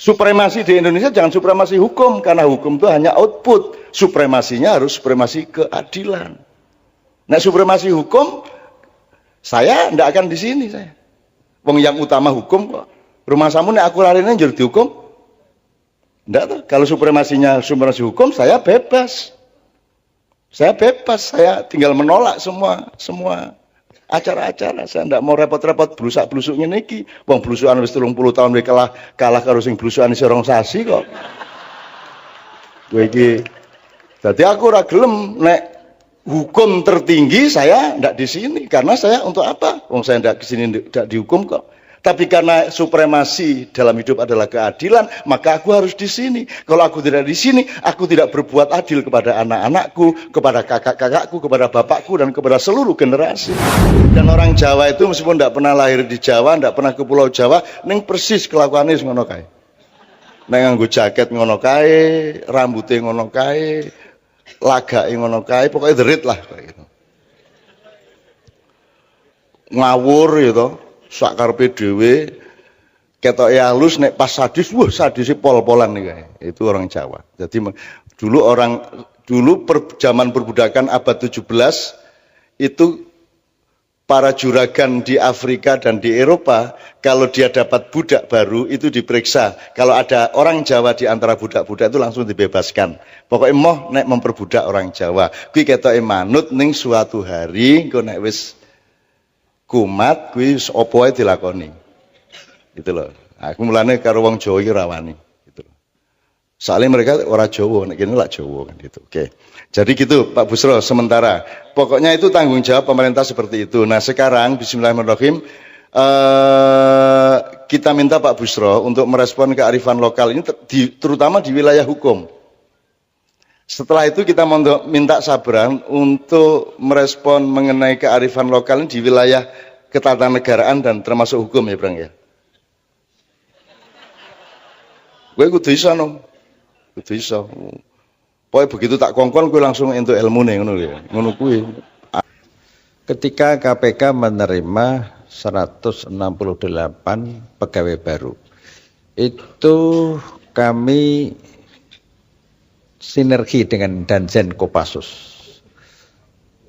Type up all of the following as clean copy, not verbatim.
Supremasi di Indonesia jangan supremasi hukum, karena hukum itu hanya output. Supremasinya harus supremasi keadilan. Nah, supremasi hukum, saya tidak akan di sini saya. Wong yang utama hukum kok. Rumah samu nek aku larinya jadi dihukum. Enggak tuh. Kalau supremasinya supremasi hukum, saya bebas. Saya bebas, saya tinggal menolak semua acara-acara. Saya tidak mau repot-repot blusak-blusuk ngene iki. Wong blusukan wis 30 tahun wis kalah karo sing blusukan isih rong sasi kok. Kowe iki. Dadi aku ora gelem nek hukum tertinggi saya tidak di sini, karena saya untuk apa? Wong saya tidak di sini tidak dihukum kok. Tapi karena supremasi dalam hidup adalah keadilan, maka aku harus di sini. Kalau aku tidak di sini, aku tidak berbuat adil kepada anak-anakku, kepada kakak-kakakku, kepada bapakku, dan kepada seluruh generasi. Dan orang Jawa itu meskipun tidak pernah lahir di Jawa, tidak pernah ke Pulau Jawa, ning persis kelakuannya ngono kae. Nek nganggo jaket ngono kae, rambutnya ngono kae, lagake ngono kae, pokoknya derit lah kayak gitu. Ngawur gitu, sak karepe dhewe, ketoke halus, nek pas sadis, wah sadise pol-polan nih kayak. Itu orang Jawa. Jadi dulu zaman perbudakan abad 17 itu para juragan di Afrika dan di Eropa, kalau dia dapat budak baru itu diperiksa. Kalau ada orang Jawa di antara budak-budak itu langsung dibebaskan. Pokoknya moh nek memperbudak orang Jawa. Kuwi ketoke manut ning suatu hari engko nek wis kumat kuwi opo ae dilakoni. Gitu loh. Aku mulane karo wong Jawa iki rawani gitu loh. Soalnya mereka orang Jawa, nek kene lak Jawa kan gitu. Oke. Jadi gitu Pak Busro sementara. Pokoknya itu tanggung jawab pemerintah seperti itu. Nah, sekarang bismillahirrahmanirrahim kita minta Pak Busro untuk merespon kearifan lokal ini terutama di wilayah hukum. Setelah itu kita minta Sabran untuk merespon mengenai kearifan lokal ini di wilayah ketatanegaraan dan termasuk hukum ya, Bang ya. Gue kudu iso no. Kudu iso. Pokoknya begitu tak kongkon gue langsung untuk ilmu nih ngono ya. Ngono kuwi. Ketika KPK menerima 168 pegawai baru, itu kami sinergi dengan Danjen Kopassus,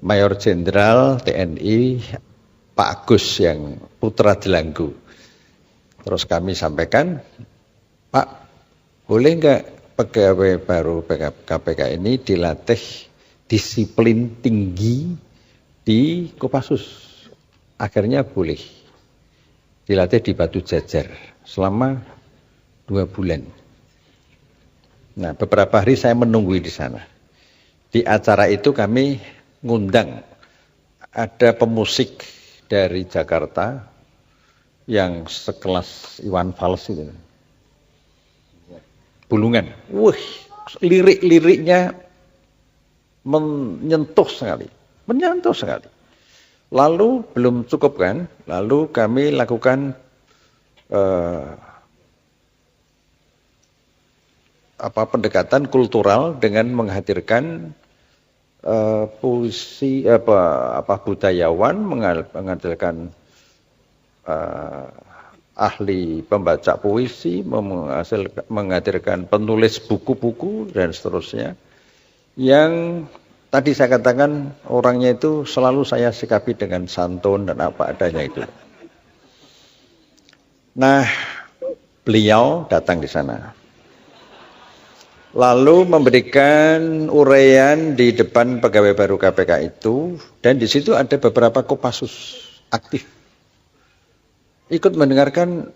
Mayor Jenderal TNI Pak Agus yang putra Delanggu. Terus kami sampaikan, Pak, boleh enggak pegawai baru KPK ini dilatih disiplin tinggi di Kopassus? Akhirnya boleh dilatih di Batu Jajar selama 2 bulan. Nah, beberapa hari saya menunggu di sana. Di acara itu kami ngundang ada pemusik dari Jakarta yang sekelas Iwan Fals itu. Bulungan. Wih, lirik-liriknya menyentuh sekali. Menyentuh sekali. Lalu belum cukup kan? Lalu kami lakukan pendekatan kultural dengan menghadirkan puisi budayawan, menghadirkan ahli pembaca puisi, menghadirkan penulis buku-buku dan seterusnya. Yang tadi saya katakan orangnya itu selalu saya sikapi dengan santun dan apa adanya itu. Nah, beliau datang di sana. Lalu memberikan uraian di depan pegawai baru KPK itu, dan di situ ada beberapa Kopassus aktif. Ikut mendengarkan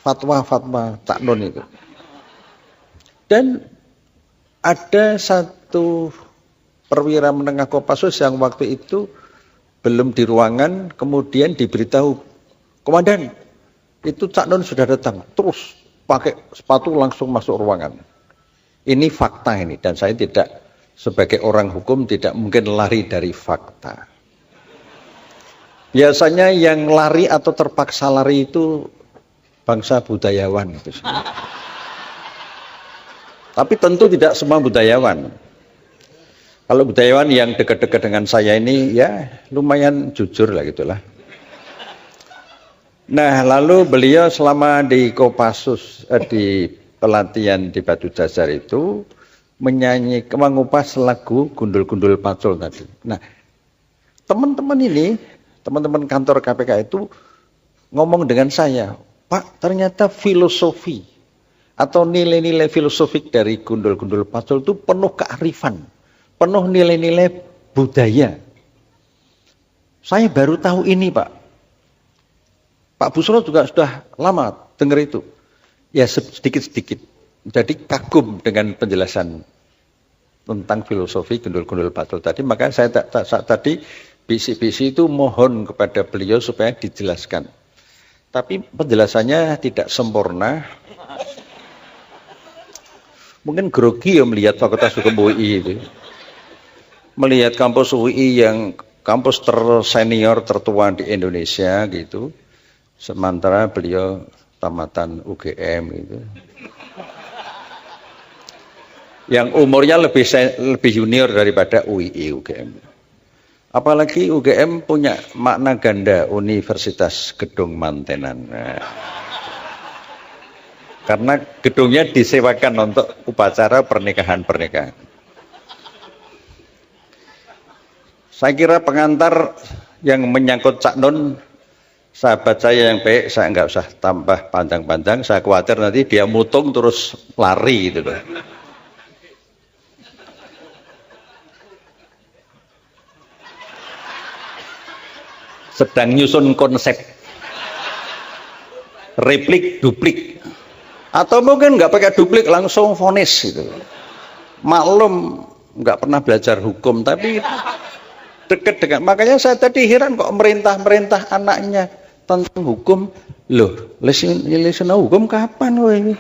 fatwa-fatwa Cak Nun itu. Dan ada satu perwira menengah Kopassus yang waktu itu belum di ruangan, kemudian diberitahu, Komandan, itu Cak Nun sudah datang, terus pakai sepatu langsung masuk ruangan. Ini fakta ini, dan saya tidak, sebagai orang hukum tidak mungkin lari dari fakta. Biasanya yang lari atau terpaksa lari itu bangsa budayawan. Itu. Tapi tentu tidak semua budayawan. Kalau budayawan yang dekat-dekat dengan saya ini ya lumayan jujur lah gitulah. Nah, lalu beliau selama di Kopassus, di pelatihan di Batu Jajar itu mengupas lagu Gundul-Gundul Pacul tadi. Nah, teman-teman kantor KPK itu ngomong dengan saya, Pak, ternyata filosofi atau nilai-nilai filosofik dari Gundul-Gundul Pacul itu penuh kearifan, penuh nilai-nilai budaya. Saya baru tahu ini, Pak. Pak Busro juga sudah lama dengar itu. Ya sedikit-sedikit. Jadi kagum dengan penjelasan tentang filosofi Gundul-Gundul Pacul tadi. Maka saya tadi bisi-bisi itu mohon kepada beliau supaya dijelaskan. Tapi penjelasannya tidak sempurna. Mungkin grogi ya melihat Fakultas Hukum UI itu. Melihat kampus UI yang kampus tersenior tertua di Indonesia gitu. Sementara beliau tamatan UGM gitu. Yang umurnya lebih junior daripada UII UGM. Apalagi UGM punya makna ganda Universitas Gedung Mantenan. Nah, karena gedungnya disewakan untuk upacara pernikahan-pernikahan. Saya kira pengantar yang menyangkut Cak Nun, sahabat saya yang baik, saya nggak usah tambah panjang-panjang. Saya khawatir nanti dia mutung terus lari gitu loh. Sedang nyusun konsep replik duplik, atau mungkin nggak pakai duplik langsung vonis gitu. Maklum nggak pernah belajar hukum tapi dekat dengan, makanya saya tadi heran kok merintah anaknya tentang hukum. Loh, lesin hukum kapan weh?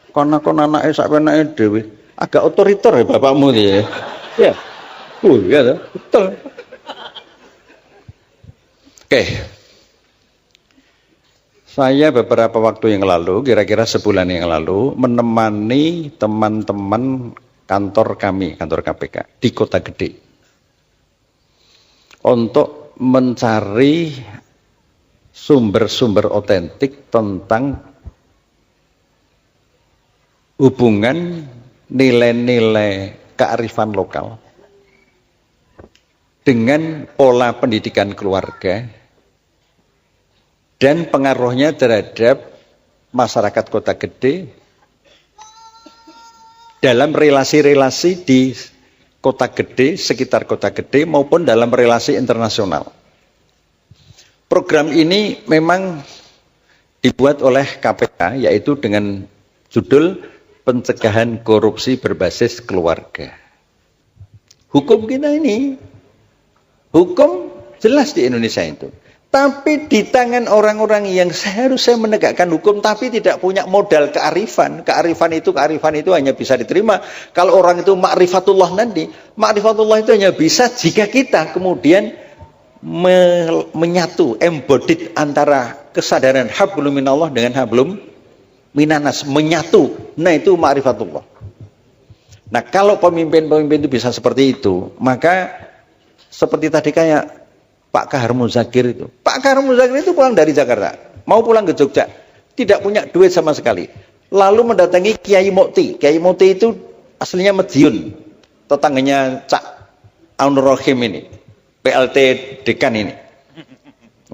Kon anake sak penake dhewe. Agak otoriter ya bapakmu ya. Ya. Ya, betul. Oke. Saya beberapa waktu yang lalu, kira-kira sebulan yang lalu, menemani teman-teman kantor kami, kantor KPK di Kota Gede, untuk mencari sumber-sumber otentik tentang hubungan nilai-nilai kearifan lokal dengan pola pendidikan keluarga dan pengaruhnya terhadap masyarakat Kota Gede dalam relasi-relasi di Kota Gede, sekitar Kota Gede maupun dalam relasi internasional. Program ini memang dibuat oleh KPK, yaitu dengan judul Pencegahan Korupsi Berbasis Keluarga. Hukum kita ini, hukum jelas di Indonesia itu. Tapi di tangan orang-orang yang seharusnya menegakkan hukum tapi tidak punya modal kearifan. Kearifan itu hanya bisa diterima kalau orang itu ma'rifatullah nanti. Ma'rifatullah itu hanya bisa jika kita kemudian menyatu, embodied antara kesadaran hablum minallah dengan hablum minanas, menyatu. Nah, itu ma'rifatullah. Nah, kalau pemimpin-pemimpin itu bisa seperti itu, maka seperti tadi kayak Pak Kahar Muzakir itu. Pak Kahar Muzakir itu pulang dari Jakarta, mau pulang ke Jogja, tidak punya duit sama sekali. Lalu mendatangi Kiai Mukti. Kiai Mukti itu aslinya Madiun, tetangganya Cak Aunur Rohim ini, PLT dekan ini.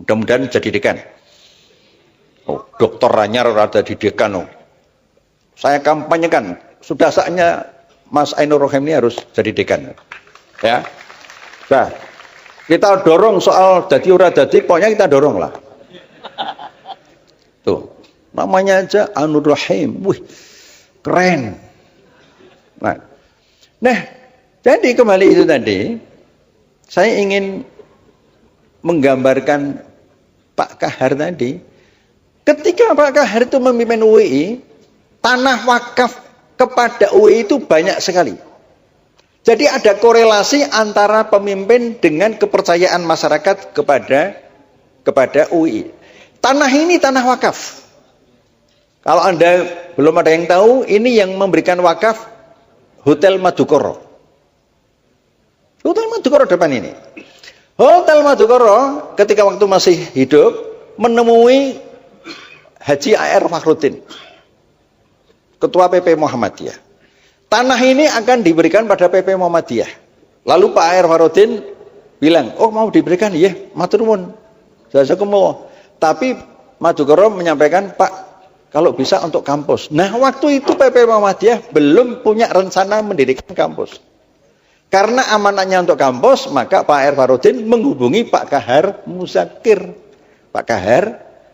Mudah-mudahan jadi dekan. Oh, Dokter Ranyar ada di dekan. Oh. Saya kampanyekan, sudah saatnya Mas Ainur Rohim ini harus jadi dekan. Ya, nah, kita dorong soal dadi ora dadi, pokoknya kita dorong lah. Tuh, namanya aja Ainur Rohim, wih, keren. Nah, jadi kembali itu tadi, saya ingin menggambarkan Pak Kahar tadi. Ketika Pak Kahar itu memimpin UI, tanah wakaf kepada UI itu banyak sekali. Jadi ada korelasi antara pemimpin dengan kepercayaan masyarakat kepada UI. Tanah ini tanah wakaf. Kalau Anda belum ada yang tahu, ini yang memberikan wakaf Hotel Madukoro. Hotel Madukoro depan ini. Hotel Madukoro ketika waktu masih hidup, menemui Haji A.R. Fakhruddin, Ketua PP Muhammadiyah. Tanah ini akan diberikan pada PP Muhammadiyah. Lalu Pak A.R. Fakhruddin bilang, oh mau diberikan, iya, matur nuwun. Jazakumullah. Tapi Madukoro menyampaikan, Pak, kalau bisa untuk kampus. Nah, waktu itu PP Muhammadiyah belum punya rencana mendirikan kampus. Karena amanahnya untuk kampus, maka Pak A.R. Fakhruddin menghubungi Pak Kahar Muzakir. Pak Kahar,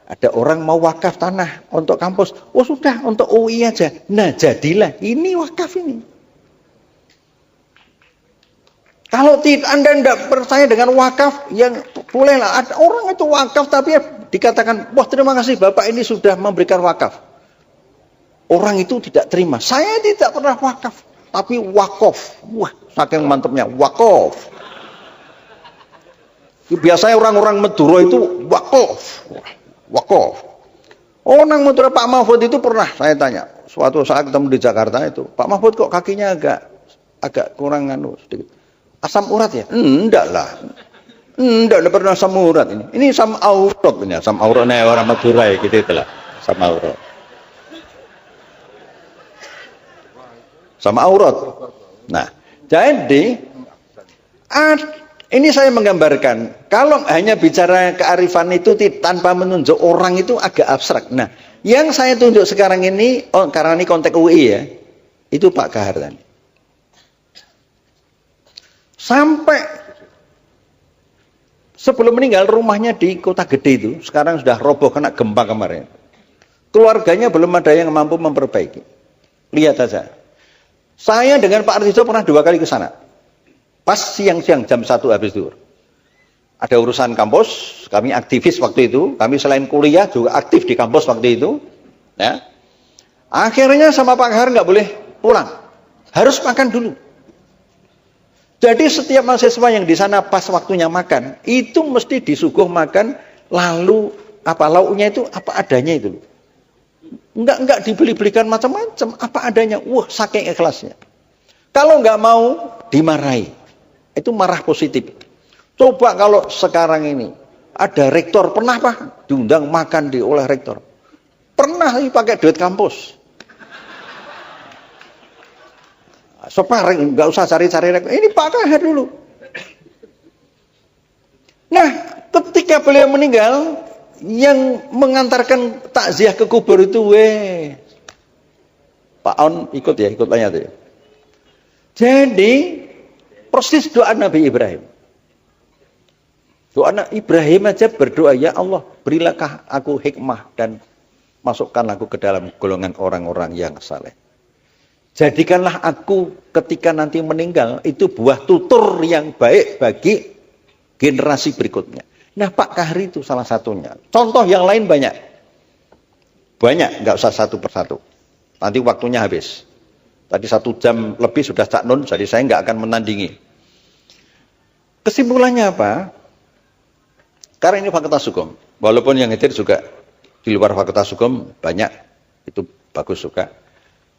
ada orang mau wakaf tanah untuk kampus. Oh sudah, untuk UI aja. Nah jadilah, ini wakaf ini. Kalau Anda tidak percaya dengan wakaf, yang bolehlah. Ada orang itu wakaf, tapi ya dikatakan, wah terima kasih Bapak ini sudah memberikan wakaf. Orang itu tidak terima. Saya tidak pernah wakaf, tapi wakof. Wah, saking mantapnya, wakof. Biasanya orang-orang Madura itu wakof. Wakof. Orang Madura Pak Mahfud itu pernah saya tanya. Suatu saat ketemu di Jakarta itu, Pak Mahfud kok kakinya agak kurang sedikit. Asam urat ya? Enggak lah. Enggak pernah asam urat ini. Ini asam aurat ini, asam auratnya orang Madura ya gitu itulah. Asam aurat. Sama aurat. Nah, jadi ini saya menggambarkan, kalau hanya bicara kearifan itu tanpa menunjuk orang itu agak abstrak. Nah, yang saya tunjuk sekarang ini, karena ini konteks UI ya, itu Pak Kahar tadi. Sampai sebelum meninggal rumahnya di Kota Gede itu, sekarang sudah roboh kena gempa kemarin. Keluarganya belum ada yang mampu memperbaiki. Lihat saja. Saya dengan Pak Artijo pernah 2 kali ke sana. Pas siang-siang jam 1 habis zuhur. Ada urusan kampus, kami aktivis waktu itu, kami selain kuliah juga aktif di kampus waktu itu. Ya. Akhirnya sama Pak Kahar nggak boleh pulang, harus makan dulu. Jadi setiap mahasiswa yang di sana pas waktunya makan, itu mesti disuguh makan, lalu apa lauknya itu apa adanya itu. Enggak dibeli-belikan macam-macam, apa adanya. Wah, saking ikhlasnya. Kalau nggak mau dimarahi. Itu marah positif. Coba kalau sekarang ini ada rektor, pernah Pak diundang makan oleh rektor? Pernah pakai duit kampus. Separing, nggak usah cari-cari rektor. Ini Pak Kahar dulu. Nah, ketika beliau meninggal, yang mengantarkan takziah ke kubur itu, Pak On ikut banyak tuh. Jadi persis doa Nabi Ibrahim. Doa Nabi Ibrahim aja berdoa, ya Allah, berilah aku hikmah dan masukkanlah aku ke dalam golongan orang-orang yang saleh. Jadikanlah aku ketika nanti meninggal itu buah tutur yang baik bagi generasi berikutnya. Nah, Pak Kahar itu salah satunya. Contoh yang lain banyak. Banyak, nggak usah satu persatu. Nanti waktunya habis. Tadi 1 jam lebih sudah Cak Nun, jadi saya nggak akan menandingi. Kesimpulannya apa? Karena ini Fakultas Hukum. Walaupun yang hadir juga di luar Fakultas Hukum banyak, itu bagus juga.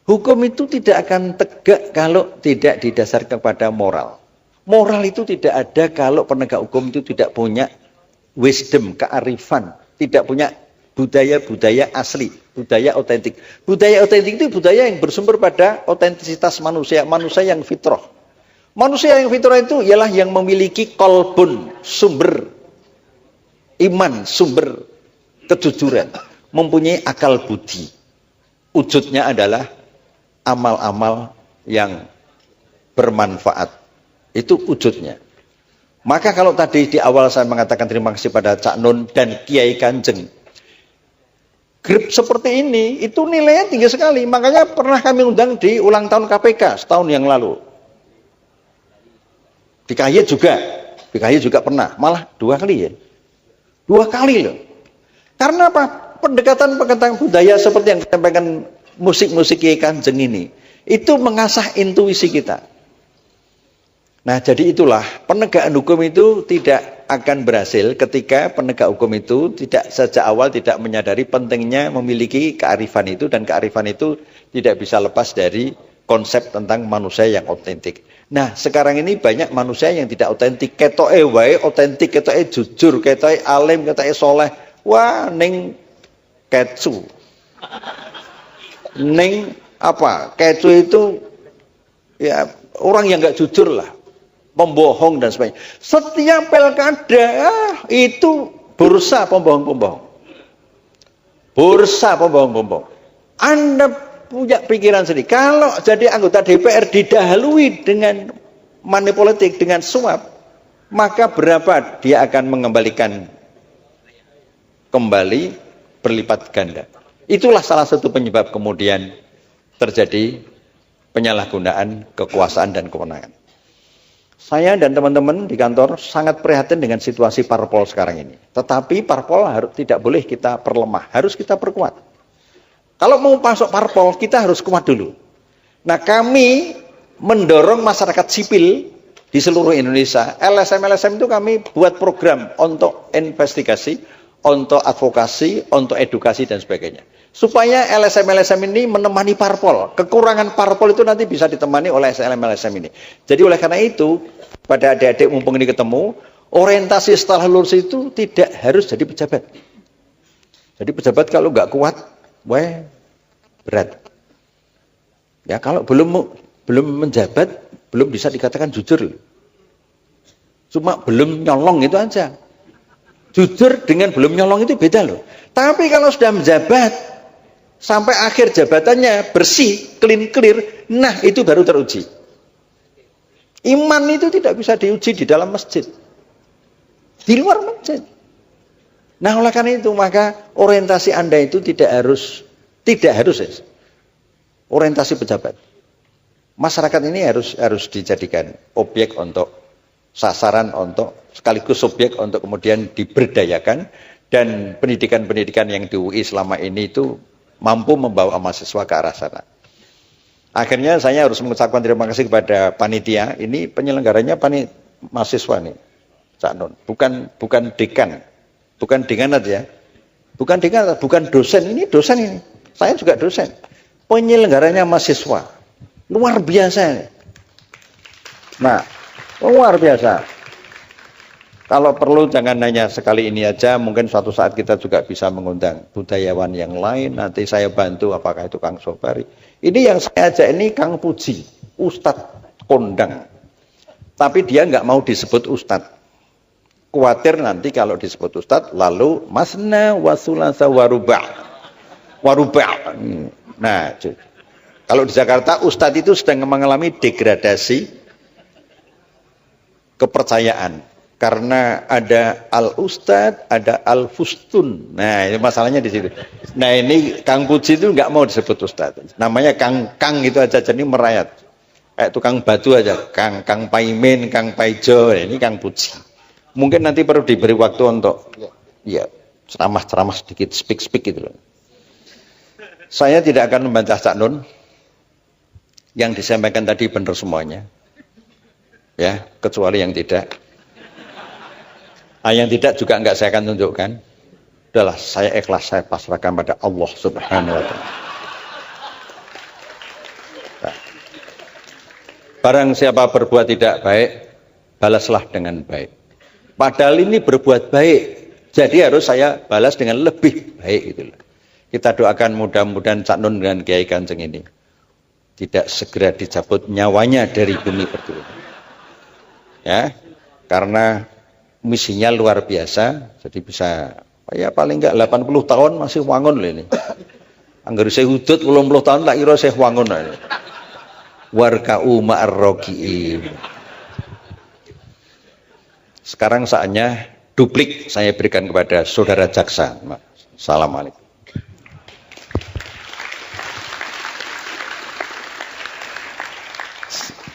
Hukum itu tidak akan tegak kalau tidak didasarkan kepada moral. Moral itu tidak ada kalau penegak hukum itu tidak punya wisdom, kearifan, tidak punya budaya-budaya asli, budaya otentik. Budaya otentik itu budaya yang bersumber pada otentisitas manusia, manusia yang fitrah. Manusia yang fitrah itu ialah yang memiliki kolbun, sumber iman, sumber kejujuran, mempunyai akal budi. Wujudnya adalah amal-amal yang bermanfaat. Itu wujudnya. Maka kalau tadi di awal saya mengatakan terima kasih pada Cak Nun dan Kiai Kanjeng, grup seperti ini itu nilainya tinggi sekali. Makanya pernah kami undang di ulang tahun KPK setahun yang lalu. Di KY juga pernah, malah 2 kali ya. 2 kali loh. Karena apa? Pendekatan budaya seperti yang disampaikan musik-musik Kiai Kanjeng ini, itu mengasah intuisi kita. Nah, jadi itulah penegakan hukum itu tidak akan berhasil ketika penegak hukum itu tidak sejak awal tidak menyadari pentingnya memiliki kearifan itu, dan kearifan itu tidak bisa lepas dari konsep tentang manusia yang otentik. Nah, sekarang ini banyak manusia yang tidak otentik, ketoke wae otentik, ketoke jujur, ketoke alim, ketoke soleh. Wah, ning kecu. Ning apa? Kecu itu ya orang yang nggak jujur lah, pembohong dan sebagainya. Setiap pilkada itu bursa pembohong-pembohong. Bursa pembohong-pembohong. Anda punya pikiran sendiri. Kalau jadi anggota DPR didahului dengan money politik, dengan suap, maka berapa dia akan mengembalikan kembali berlipat ganda. Itulah salah satu penyebab kemudian terjadi penyalahgunaan kekuasaan dan kewenangan. Saya dan teman-teman di kantor sangat prihatin dengan situasi parpol sekarang ini. Tetapi parpol tidak boleh kita perlemah, harus kita perkuat. Kalau mau masuk parpol, kita harus kuat dulu. Nah, kami mendorong masyarakat sipil di seluruh Indonesia. LSM-LSM itu kami buat program untuk investigasi, untuk advokasi, untuk edukasi dan sebagainya. Supaya LSM-LSM ini menemani parpol. Kekurangan parpol itu nanti bisa ditemani oleh LSM-LSM ini. Jadi oleh karena itu, pada adik-adik mumpung ini ketemu, orientasi setelah lulus itu tidak harus jadi pejabat. Jadi pejabat kalau nggak kuat, berat. Ya kalau belum menjabat, belum bisa dikatakan jujur. Cuma belum nyolong itu aja. Jujur dengan belum nyolong itu beda loh. Tapi kalau sudah menjabat, sampai akhir jabatannya bersih, clear, nah itu baru teruji. Iman itu tidak bisa diuji di dalam masjid. Di luar masjid. Nah oleh karena itu maka orientasi Anda itu tidak harus ya, orientasi pejabat. Masyarakat ini harus dijadikan objek untuk sasaran, untuk sekaligus subjek untuk kemudian diberdayakan, dan pendidikan-pendidikan yang di UI selama ini itu mampu membawa mahasiswa ke arah sana. Akhirnya saya harus mengucapkan terima kasih kepada panitia. Ini penyelenggaranya mahasiswa nih, Cak Nun, bukan dekan. Bukan dekanat ya. Bukan dekanat, bukan dosen. Ini dosen ini. Saya juga dosen. Penyelenggaranya mahasiswa. Luar biasa. Nah, luar biasa. Kalau perlu jangan hanya sekali ini aja, mungkin suatu saat kita juga bisa mengundang budayawan yang lain. Nanti saya bantu, apakah itu Kang Sobari. Ini yang saya ajak ini Kang Puji, Ustadz kondang. Tapi dia nggak mau disebut Ustadz. Khawatir nanti kalau disebut Ustadz, lalu masna wasulasa waruba'. Nah, kalau di Jakarta Ustadz itu sedang mengalami degradasi kepercayaan. Karena ada al-ustadz, ada al-fustun. Nah, ini masalahnya di situ. Nah, ini Kang Puji itu nggak mau disebut Ustadz. Namanya Kang itu aja, jadi merayat. Kayak tukang batu aja, Kang Paimin, Kang Paijo, ini Kang Puji. Mungkin nanti perlu diberi waktu untuk ya ceramah-ceramah sedikit, speak gitu loh. Saya tidak akan membantah Cak Nun. Yang disampaikan tadi benar semuanya. Ya, kecuali yang tidak. Yang tidak juga enggak saya akan tunjukkan. Udahlah, saya ikhlas, saya pasrahkan pada Allah Subhanahu wa taala. Nah, barang siapa berbuat tidak baik, balaslah dengan baik. Padahal ini berbuat baik, jadi harus saya balas dengan lebih baik gitu loh. Kita doakan mudah-mudahan Cak Nun dengan Kiai Kanjeng ini tidak segera dicabut nyawanya dari bumi pertiwi. Ya, karena misinya luar biasa, jadi bisa ya paling enggak 80 tahun masih wangun loh ini. Angger saya hudud 80 tahun tak kira saya wangun loh ini. Warka'u ma'ar-raki'in. Sekarang saatnya duplik saya berikan kepada saudara jaksa. Assalamualaikum.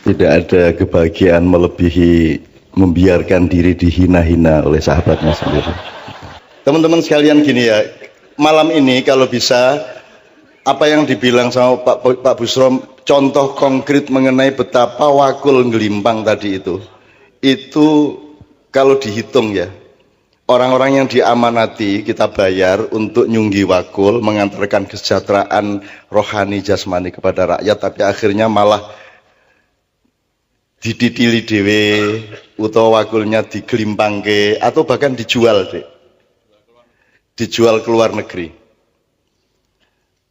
Tidak ada kebahagiaan melebihi membiarkan diri dihina-hina oleh sahabatnya sendiri. Teman-teman sekalian gini ya, malam ini kalau bisa apa yang dibilang sama Pak Busrom, contoh konkret mengenai betapa wakul ngelimpang tadi itu kalau dihitung ya, orang-orang yang diamanati kita bayar untuk nyunggi wakul, mengantarkan kesejahteraan rohani jasmani kepada rakyat, tapi akhirnya malah dididili dewe, utawa wakulnya digelimpangke, atau bahkan dijual deh. dijual ke luar negeri.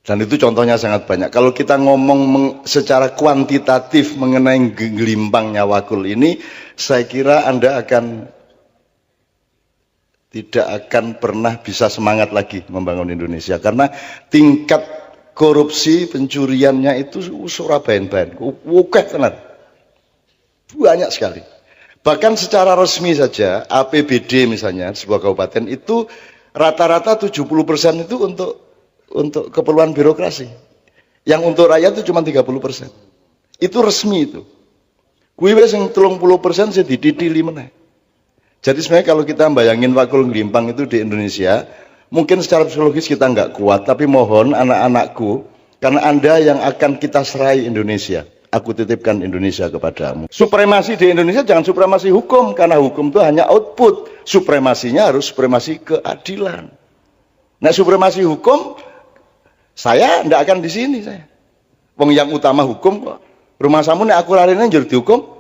Dan itu contohnya sangat banyak. Kalau kita ngomong secara kuantitatif mengenai gelimpangnya wakul ini, saya kira Anda tidak akan pernah bisa semangat lagi membangun Indonesia. Karena tingkat korupsi pencuriannya itu surabayan-bayan. Wukeh tenan. Banyak sekali. Bahkan secara resmi saja, APBD misalnya, sebuah kabupaten itu rata-rata 70% itu untuk keperluan birokrasi. Yang untuk rakyat itu cuma 30%. Itu resmi itu. Kuwi wis sing 30% sing dititili meneh. Jadi sebenarnya kalau kita bayangin wakul ngelimpang itu di Indonesia, mungkin secara psikologis kita nggak kuat, tapi mohon anak-anakku, karena Anda yang akan kita serai Indonesia. Aku titipkan Indonesia kepadamu. Supremasi di Indonesia jangan supremasi hukum, karena hukum itu hanya output. Supremasinya harus supremasi keadilan. Nah, supremasi hukum, saya tidak akan di sini saya. Wong yang utama hukum kok. Rumah samu nek aku larene njur dihukum.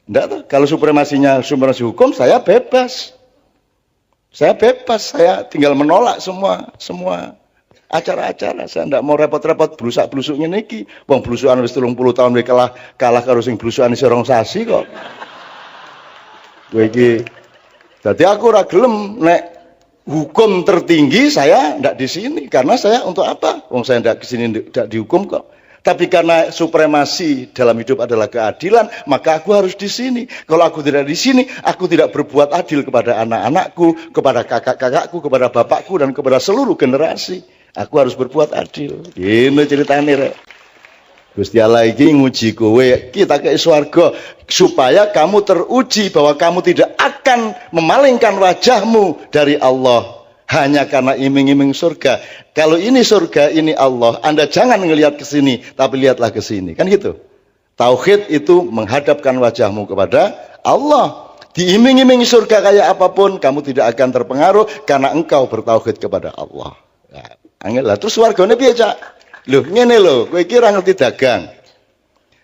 Enggak tuh. Kalau supremasi hukum, saya bebas. Saya bebas, saya tinggal menolak semua acara-acara. Saya tidak mau repot-repot blusak-blusuk ngene iki. Wong blusukan wis 30 tahun wis kalah karo sing blusukan isih rong sasi kok. Kowe iki. Dadi aku ora gelem nek hukum tertinggi saya tidak di sini, karena saya untuk apa? Wong saya tidak di sini tidak dihukum kok. Tapi karena supremasi dalam hidup adalah keadilan, maka aku harus di sini. Kalau aku tidak di sini, aku tidak berbuat adil kepada anak-anakku, kepada kakak-kakakku, kepada bapakku, dan kepada seluruh generasi. Aku harus berbuat adil. Ini ceritanya, Rek. Gusti Allah iki nguji kowe, kita ke swarga supaya kamu teruji bahwa kamu tidak akan memalingkan wajahmu dari Allah hanya karena iming-iming surga. Kalau ini surga, ini Allah, Anda jangan ngelihat ke sini, tapi lihatlah ke sini. Kan gitu. Tauhid itu menghadapkan wajahmu kepada Allah. Diiming-imingi surga kayak apapun, kamu tidak akan terpengaruh karena engkau bertauhid kepada Allah. Nah, angel lah. Terus swargane piye, Cak? Loh, ngene lho, kowe iki ora ngerti dagang.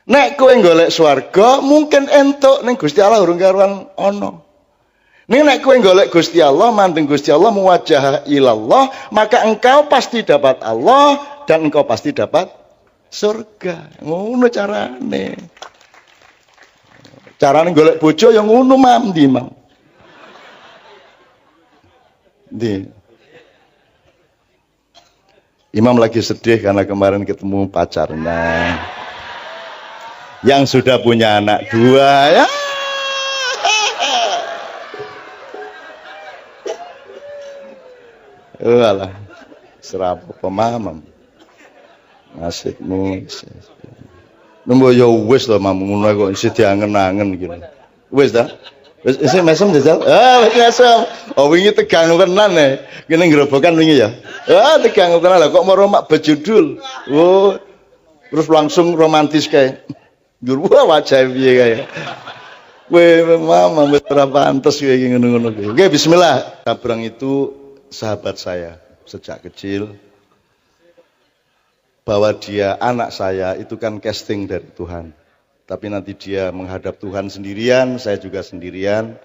Nek kowe golek swarga, mungkin entuk ning Gusti Allah urung karuan ana. Nek kowe golek Gusti Allah, mandeng Gusti Allah, muwajjah ilallah, maka engkau pasti dapat Allah dan engkau pasti dapat surga. Ngono carane. Carane golek bojo yang ngono Mam, ndi Mam? Ndi. Imam lagi sedih karena kemarin ketemu pacarnya yang sudah punya anak 2 ya. Walah, serapa pemahaman. Nasibmu. Nembo yo wis to Mam, ngono kok isih diangen-angen gitu. Wis ta? Wis isih mesem jajal. Wis mesem. Oh wingi tegang tenan e. Kene ngrobokan wingi ya. Tegang tenan lah kok mau mak bejudul. Oh. Terus langsung romantis kayak. Njur wajah piye kae. Kowe mama wis ora pantes kowe iki ngono-ngono. Oke, bismillah. Sabrang itu sahabat saya sejak kecil. Bahwa dia anak saya itu kan casting dari Tuhan. Tapi nanti dia menghadap Tuhan sendirian, saya juga sendirian.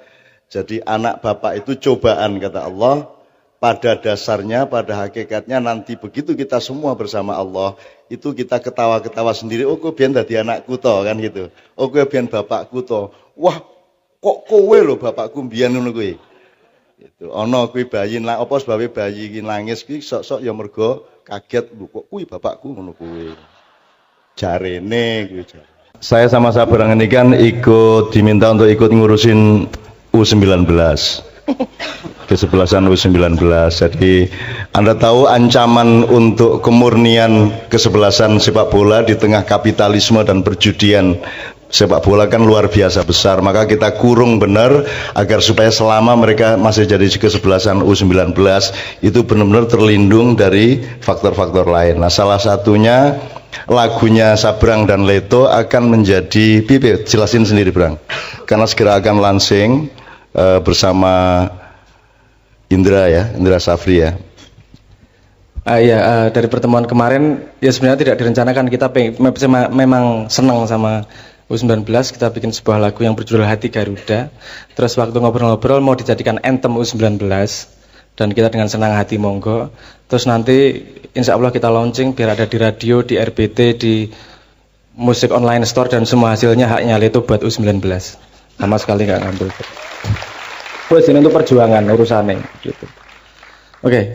Jadi anak bapak itu cobaan kata Allah. Pada dasarnya, pada hakikatnya nanti begitu kita semua bersama Allah, itu kita ketawa-ketawa sendiri. Oh kowe biyen dadi anakku to kan gitu. Oh kowe biyen bapakku to. Wah, kok kowe lho bapakku biyen ngono kowe. Itu ana kuwi bayi apa sebabe bayi iki nangis ki sok-sok ya mergo kaget lho kok kuwi bapakku ngono kowe. Jarene kuwi jare. Saya sama Sabrang ini kan diminta untuk ikut ngurusin U19 kesebelasan U19. Jadi Anda tahu ancaman untuk kemurnian kesebelasan sepak bola di tengah kapitalisme dan perjudian sepak bola kan luar biasa besar. Maka kita kurung benar agar supaya selama mereka masih jadi kesebelasan U19 itu benar-benar terlindung dari faktor-faktor lain. Nah, salah satunya lagunya Sabrang dan Leto akan menjadi pipi, jelasin sendiri Brang, karena segera akan launching bersama Indra Safri ya. Dari pertemuan kemarin ya sebenarnya tidak direncanakan, kita memang senang sama U19, kita bikin sebuah lagu yang berjudul Hati Garuda. Terus waktu ngobrol-ngobrol mau dijadikan anthem U19. dan kita dengan senang hati monggo. Terus nanti insya Allah kita launching biar ada di radio, di RBT, di musik online store, dan semua hasilnya haknya itu buat U19. Sama sekali nggak ngambil. Terus ini untuk perjuangan urusannya gitu. Oke,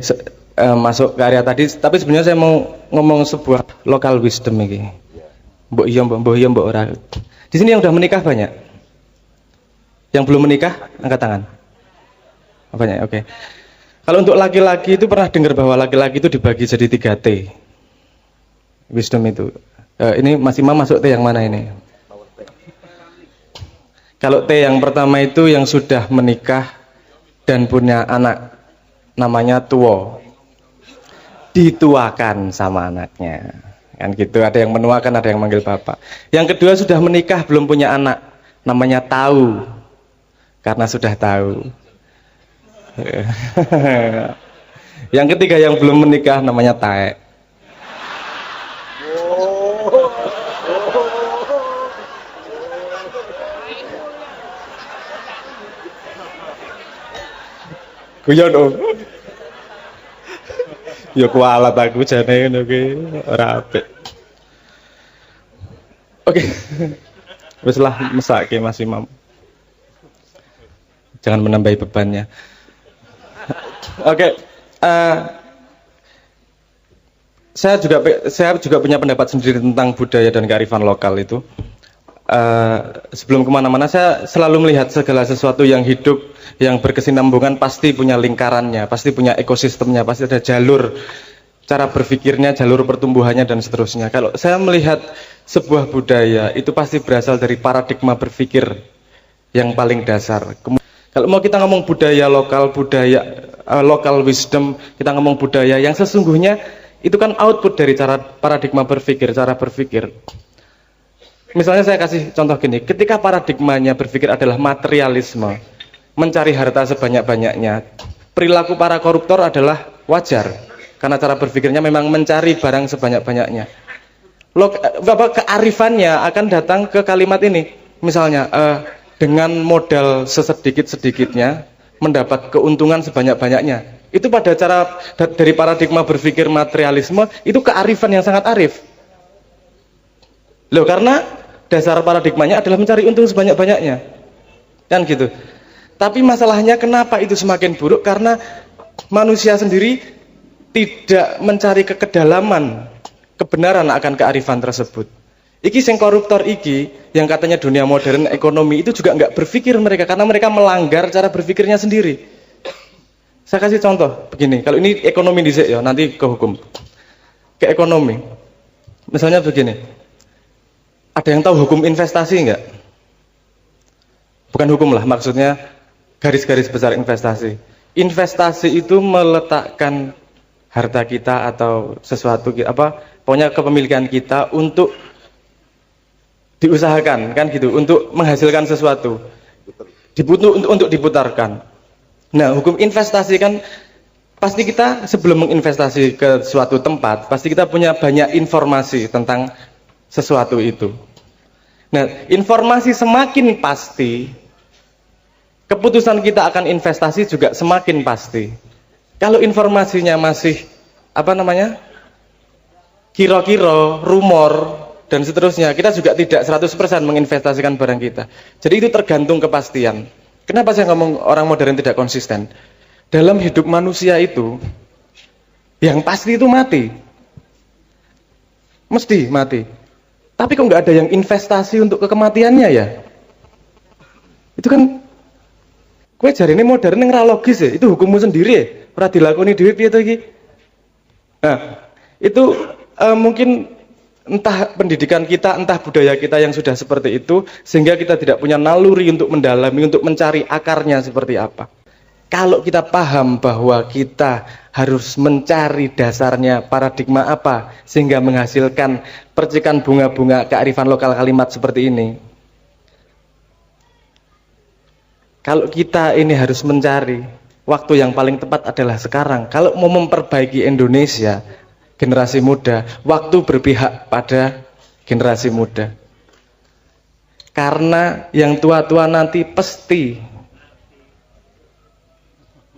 masuk ke area tadi, tapi sebenarnya saya mau ngomong sebuah local wisdom ini. Mbok iya mbok ora. Di sini yang udah menikah banyak? Yang belum menikah angkat tangan. Banyak, oke. Kalau untuk laki-laki itu pernah dengar bahwa laki-laki itu dibagi jadi 3 T. Wisdom itu. Ini Mas Imam masuk T yang mana ini? Kalau T yang pertama itu yang sudah menikah dan punya anak, namanya tuo. Dituakan sama anaknya. Kan gitu, ada yang menuakan, ada yang manggil bapak. Yang kedua sudah menikah belum punya anak, namanya tahu. Karena sudah tahu. Yang ketiga yang belum menikah namanya taek. Guyon om. Ya kualat aku jane ngono ki ora apik. Oke. Wis lah mesake Mas Imam. Jangan menambahi bebannya. Oke. Saya juga punya pendapat sendiri tentang budaya dan kearifan lokal itu. Sebelum kemana-mana saya selalu melihat segala sesuatu yang hidup, yang berkesinambungan pasti punya lingkarannya, pasti punya ekosistemnya, pasti ada jalur cara berpikirnya, jalur pertumbuhannya dan seterusnya. Kalau saya melihat sebuah budaya itu pasti berasal dari paradigma berpikir yang paling dasar. Kalau mau kita ngomong budaya lokal, local wisdom, kita ngomong budaya yang sesungguhnya itu kan output dari cara paradigma berpikir, cara berpikir. Misalnya saya kasih contoh gini, ketika paradigmanya berpikir adalah materialisme, mencari harta sebanyak-banyaknya, perilaku para koruptor adalah wajar, karena cara berpikirnya memang mencari barang sebanyak-banyaknya. Kearifannya akan datang ke kalimat ini, misalnya dengan modal sesedikit-sedikitnya mendapat keuntungan sebanyak-banyaknya. Itu pada cara dari paradigma berpikir materialisme, itu kearifan yang sangat arif. Loh, karena dasar paradigmanya adalah mencari untung sebanyak-banyaknya. Kan gitu. Tapi masalahnya kenapa itu semakin buruk? Karena manusia sendiri tidak mencari kekedalaman kebenaran akan kearifan tersebut. Iki sing koruptor iki, yang katanya dunia modern ekonomi itu juga nggak berpikir mereka, karena mereka melanggar cara berpikirnya sendiri. Saya kasih contoh begini, kalau ini ekonomi dhisik ya, nanti ke hukum. Ke ekonomi. Misalnya begini. Ada yang tahu hukum investasi enggak? Bukan hukum lah, maksudnya garis-garis besar investasi. Investasi itu meletakkan harta kita atau sesuatu pokoknya kepemilikan kita untuk diusahakan, kan gitu, untuk menghasilkan sesuatu. Untuk diputarkan. Nah, hukum investasi kan pasti kita sebelum menginvestasi ke suatu tempat, pasti kita punya banyak informasi tentang sesuatu itu. Nah, informasi semakin pasti, keputusan kita akan investasi juga semakin pasti. Kalau informasinya masih kira-kira, rumor dan seterusnya, kita juga tidak 100% menginvestasikan barang kita. Jadi itu tergantung kepastian. Kenapa saya ngomong orang modern tidak konsisten? Dalam hidup manusia itu yang pasti itu mati. Mesti mati. Tapi kok nggak ada yang investasi untuk kematiannya ya? Itu kan kowe jarine modern yang logis ya, itu hukummu sendiri ya. Ora dilakoni dhewe piye to iki? Nah, itu mungkin entah pendidikan kita, entah budaya kita yang sudah seperti itu, sehingga kita tidak punya naluri untuk mendalami, untuk mencari akarnya seperti apa. Kalau kita paham bahwa kita harus mencari dasarnya paradigma apa sehingga menghasilkan percikan bunga-bunga kearifan lokal kalimat seperti ini. Kalau kita ini harus mencari, waktu yang paling tepat adalah sekarang. Kalau mau memperbaiki Indonesia, generasi muda, waktu berpihak pada generasi muda. Karena yang tua-tua nanti pasti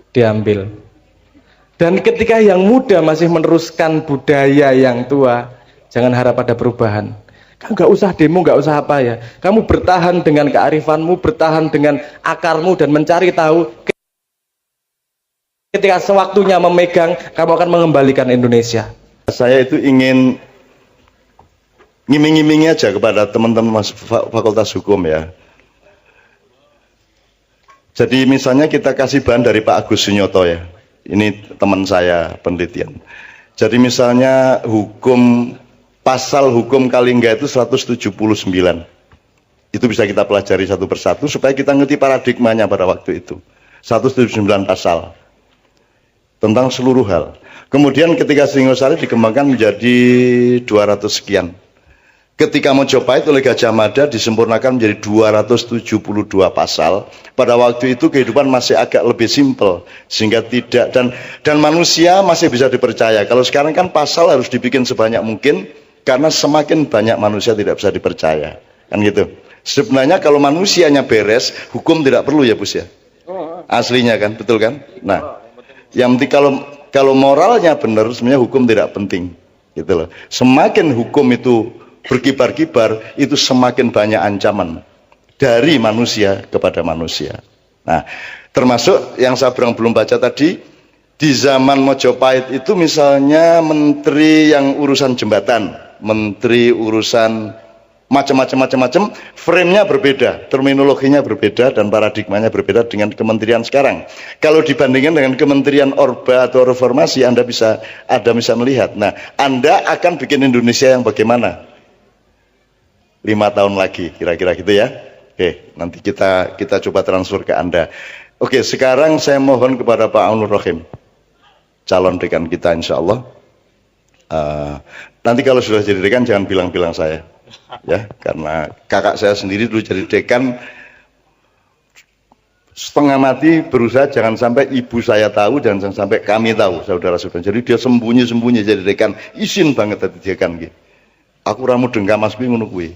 diambil. Dan ketika yang muda masih meneruskan budaya yang tua, jangan harap ada perubahan. Kamu nggak usah demo, nggak usah apa ya. Kamu bertahan dengan kearifanmu, bertahan dengan akarmu dan mencari tahu. Ketika sewaktunya memegang, kamu akan mengembalikan Indonesia. Saya itu ingin ngiming-ngimingi aja kepada teman-teman Fakultas Hukum ya. Jadi misalnya kita kasih bahan dari Pak Agus Sunyoto ya. Ini teman saya penelitian. Jadi misalnya pasal hukum Kalingga itu 179. Itu bisa kita pelajari satu persatu supaya kita ngerti paradigmanya pada waktu itu. 179 pasal tentang seluruh hal. Kemudian ketika Singosari dikembangkan menjadi 200 sekian. Ketika Mojopahit oleh Gajah Mada disempurnakan menjadi 272 pasal. Pada waktu itu kehidupan masih agak lebih simpel sehingga tidak dan manusia masih bisa dipercaya. Kalau sekarang kan pasal harus dibikin sebanyak mungkin karena semakin banyak manusia tidak bisa dipercaya. Kan gitu. Sebenarnya kalau manusianya beres, hukum tidak perlu ya, Bus ya. Aslinya kan, betul kan? Nah, yang penting kalau moralnya benar sebenarnya hukum tidak penting. Gitu loh. Semakin hukum itu berkibar-kibar, itu semakin banyak ancaman dari manusia kepada manusia. Nah, termasuk yang saya belum baca tadi, di zaman Mojopahit itu misalnya menteri yang urusan jembatan, menteri urusan macam-macam, frame-nya berbeda, terminologinya berbeda dan paradigmanya berbeda dengan kementerian sekarang. Kalau dibandingkan dengan kementerian Orba atau Reformasi, Anda bisa melihat. Nah, Anda akan bikin Indonesia yang bagaimana? 5 tahun lagi kira-kira gitu ya. Oke, nanti kita coba transfer ke Anda. Oke, sekarang saya mohon kepada Pak Aunur Rohim, calon dekan kita insya Allah. Nanti kalau sudah jadi dekan jangan bilang-bilang saya ya, karena kakak saya sendiri dulu jadi dekan, setengah mati berusaha jangan sampai ibu saya tahu dan jangan sampai kami tahu, saudara-saudara. Jadi dia sembunyi-sembunyi jadi dekan, izin banget tadi dekan gitu. Aku ramu dengkam Mas ngono kuwi.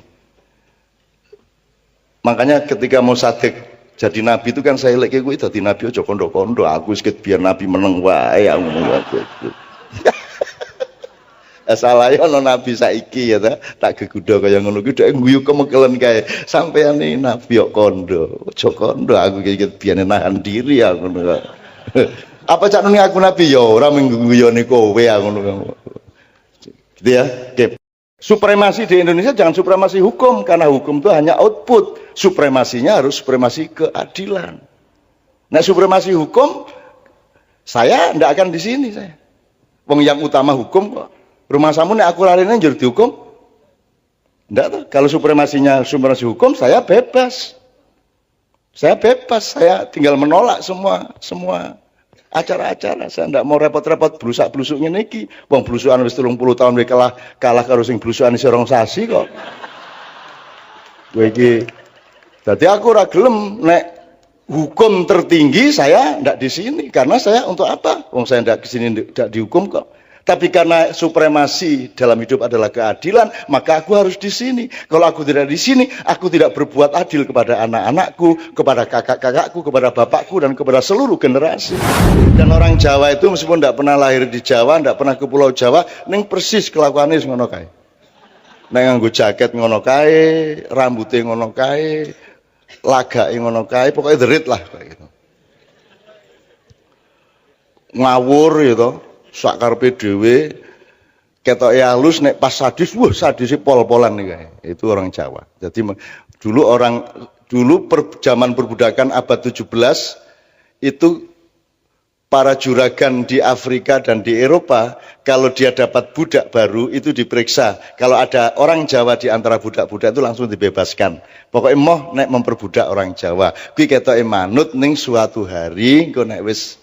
Makanya ketika mau Sadek jadi nabi itu kan saya lagi gue jadi nabi aja kondo-kondo, aku sikit biar nabi meneng wae aku. Salah ya ono nabi saiki ya tak gegudo kaya ngono kuwi dhek guyu kemekelen kae. Sampeyan iki nabi kok kondo. Aja kondo aku iki biar nahan diri aku ngono. Apa cak nuni aku nabi ya ora mengguyoni kowe aku ngono. Gitu ya. Oke. Supremasi di Indonesia jangan supremasi hukum, karena hukum itu hanya output. Supremasinya harus supremasi keadilan. Nah, supremasi hukum saya ndak akan di sini saya. Wong yang utama hukum kok. Rumah samu nek aku larene njur dihukum. Ndak tuh. Kalau supremasi hukum saya bebas. Saya bebas, saya tinggal menolak semua acara-acara. Saya ndak mau repot-repot blusak-blusuk ngene iki. Wong blusukan wis 30 tahun wis kalah karo sing blusukan isih rong sasi kok. Kowe iki dadi aku ora gelem nek hukum tertinggi saya ndak di sini, karena saya untuk apa? Wong saya ndak kesini ndak dihukum kok. Tapi karena supremasi dalam hidup adalah keadilan, maka aku harus di sini. Kalau aku tidak di sini, aku tidak berbuat adil kepada anak-anakku, kepada kakak-kakakku, kepada bapakku, dan kepada seluruh generasi. Dan orang Jawa itu meskipun tidak pernah lahir di Jawa, tidak pernah ke Pulau Jawa, ning persis kelakuannya ngono kae. Nek nganggo jaket ngono kae, rambutnya ngono kae, lagake ngono kae, pokoknya derit lah kayak gitu. Ngawur gitu. Sak karepe dhewe ketoke halus, nek pas sadis sadise pol-polan nih kayak. Itu orang Jawa. Jadi dulu zaman perbudakan abad 17 itu para juragan di Afrika dan di Eropa, kalau dia dapat budak baru itu diperiksa. Kalau ada orang Jawa di antara budak-budak itu langsung dibebaskan. Pokoknya moh nek memperbudak orang Jawa. Kuwi ketoke manut ning suatu hari engko nek wis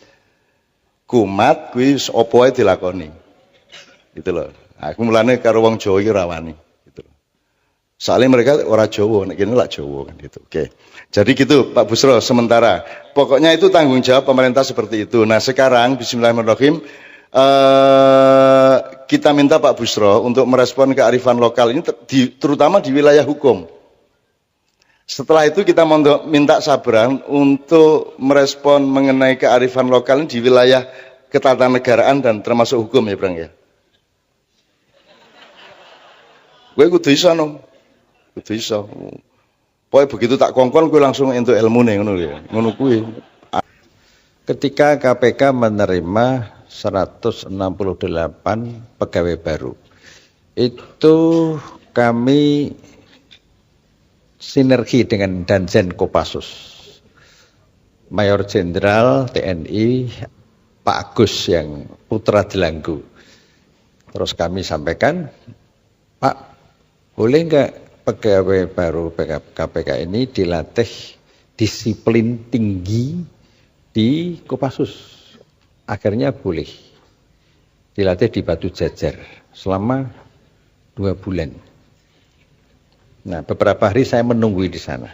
kumat kuwi apa ae dilakoni. Gitu loh. Aku mulane karo wong Jawa iki rawani gitu. Soalnya mereka orang Jawa, nek kene lak Jawa kan gitu. Oke. Jadi gitu Pak Busro sementara. Pokoknya itu tanggung jawab pemerintah seperti itu. Nah, sekarang bismillahirrahmanirrahim kita minta Pak Busro untuk merespon kearifan lokal ini terutama di wilayah hukum. Setelah itu kita minta Sabran untuk merespon mengenai kearifan lokal di wilayah ketatanegaraan dan termasuk hukum ya, Bang ya. Gue kudu iso no. Kudu iso. Pokoke begitu tak kongkon gue langsung entuk ilmune ngono ya. Ngono kuwi. Ketika KPK menerima 168 pegawai baru, itu kami sinergi dengan Danjen Kopassus. Mayor Jenderal TNI Pak Agus yang putra Delanggu. Terus kami sampaikan, Pak, boleh enggak pegawai baru KPK ini dilatih disiplin tinggi di Kopassus? Akhirnya boleh dilatih di Batu Jajar selama 2 bulan. Nah, beberapa hari saya menunggu di sana.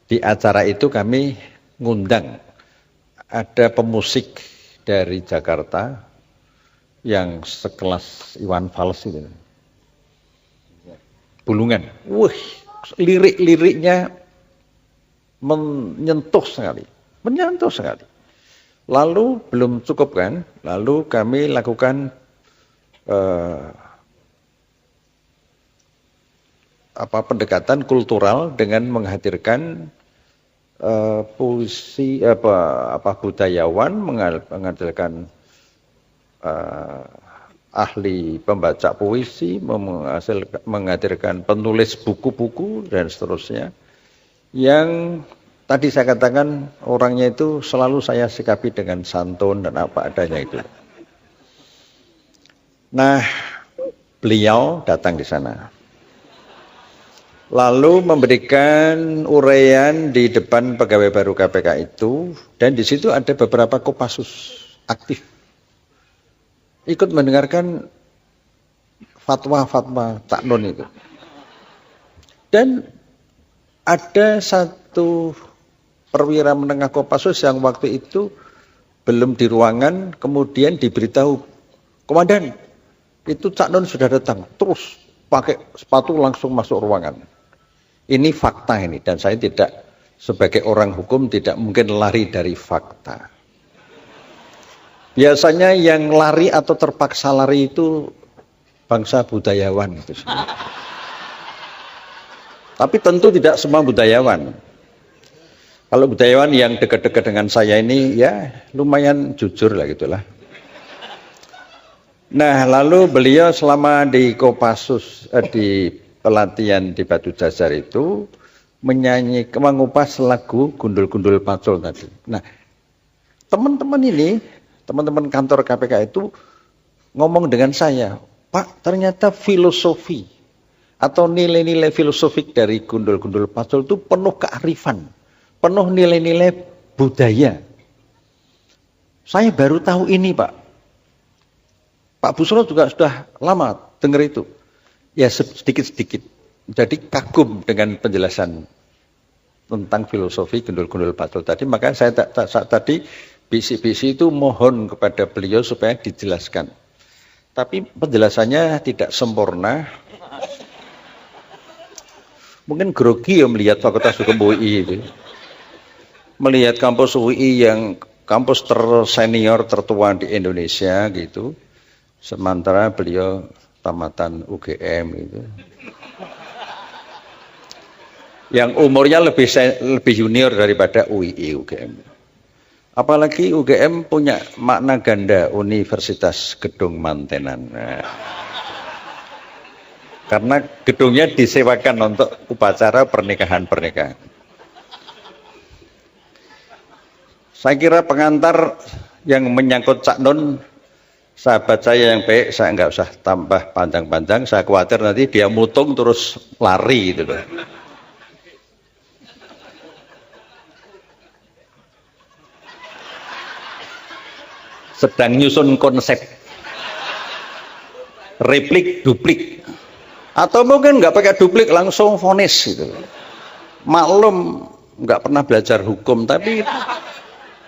Di acara itu kami ngundang ada pemusik dari Jakarta yang sekelas Iwan Fals itu. Bulungan. Wih, lirik-liriknya menyentuh sekali. Lalu belum cukup kan? Lalu kami lakukan pendekatan kultural dengan menghadirkan puisi budayawan, menghadirkan ahli pembaca puisi, menghadirkan penulis buku-buku dan seterusnya. Yang tadi saya katakan orangnya itu selalu saya sikapi dengan santun dan apa adanya itu. Nah, beliau datang di sana. Lalu memberikan uraian di depan pegawai baru KPK itu, dan di situ ada beberapa Kopassus aktif. Ikut mendengarkan fatwa-fatwa Cak Nun itu. Dan ada satu perwira menengah Kopassus yang waktu itu belum di ruangan, kemudian diberitahu, Komandan, itu Cak Nun sudah datang, terus pakai sepatu langsung masuk ruangan. Ini fakta ini, dan saya tidak, sebagai orang hukum tidak mungkin lari dari fakta. Biasanya yang lari atau terpaksa lari itu bangsa budayawan. Tapi tentu tidak semua budayawan. Kalau budayawan yang dekat-dekat dengan saya ini, ya lumayan jujur lah gitulah. Nah, lalu beliau selama di Kopassus, di pelatihan di Batu Jajar itu mengupas lagu Gundul-Gundul Pacul tadi. Nah, teman-teman kantor KPK itu ngomong dengan saya, Pak, ternyata filosofi atau nilai-nilai filosofik dari Gundul-Gundul Pacul itu penuh kearifan, penuh nilai-nilai budaya. Saya baru tahu ini, Pak. Pak Busro juga sudah lama dengar itu. Ya sedikit-sedikit. Jadi kagum dengan penjelasan tentang filosofi Gundul-Gundul Pacul tadi. Maka saya tadi bisi-bisi itu mohon kepada beliau supaya dijelaskan. Tapi penjelasannya tidak sempurna. Mungkin grogi ya melihat Fakultas Hukum UI itu. Melihat kampus UI yang kampus tersenior tertua di Indonesia gitu. Sementara beliau tamatan UGM itu. Yang umurnya lebih junior daripada UII UGM. Apalagi UGM punya makna ganda, Universitas Gedung Mantenan. Nah, karena gedungnya disewakan untuk upacara pernikahan-pernikahan. Saya kira pengantar yang menyangkut Cak Nun, sahabat saya yang baik, saya nggak usah tambah panjang-panjang. Saya khawatir nanti dia mutung terus lari gitu loh. Sedang nyusun konsep replik duplik, atau mungkin nggak pakai duplik langsung vonis gitu. Maklum nggak pernah belajar hukum tapi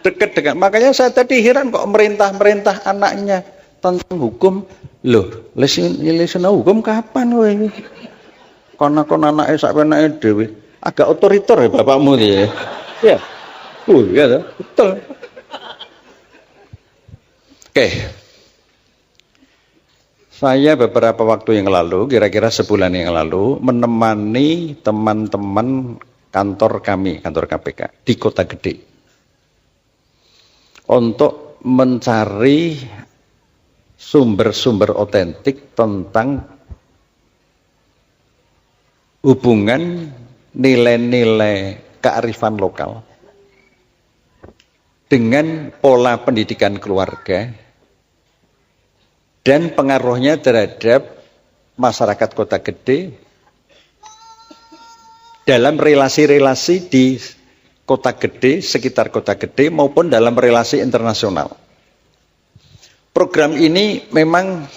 dekat dengan, makanya saya tadi heran kok merintah anaknya tentang hukum. Loh, lesin hukum kapan weh? Kon anake sak penake dhewe. Agak otoriter ya bapakmu ya. Ya. Ya betul. Oke. Saya beberapa waktu yang lalu, kira-kira sebulan yang lalu, menemani teman-teman kantor kami, kantor KPK, di Kota Gede. Untuk mencari sumber-sumber otentik tentang hubungan nilai-nilai kearifan lokal dengan pola pendidikan keluarga dan pengaruhnya terhadap masyarakat Kota Gede dalam relasi-relasi di Kota Gede, sekitar Kota Gede maupun dalam relasi internasional. Program ini memang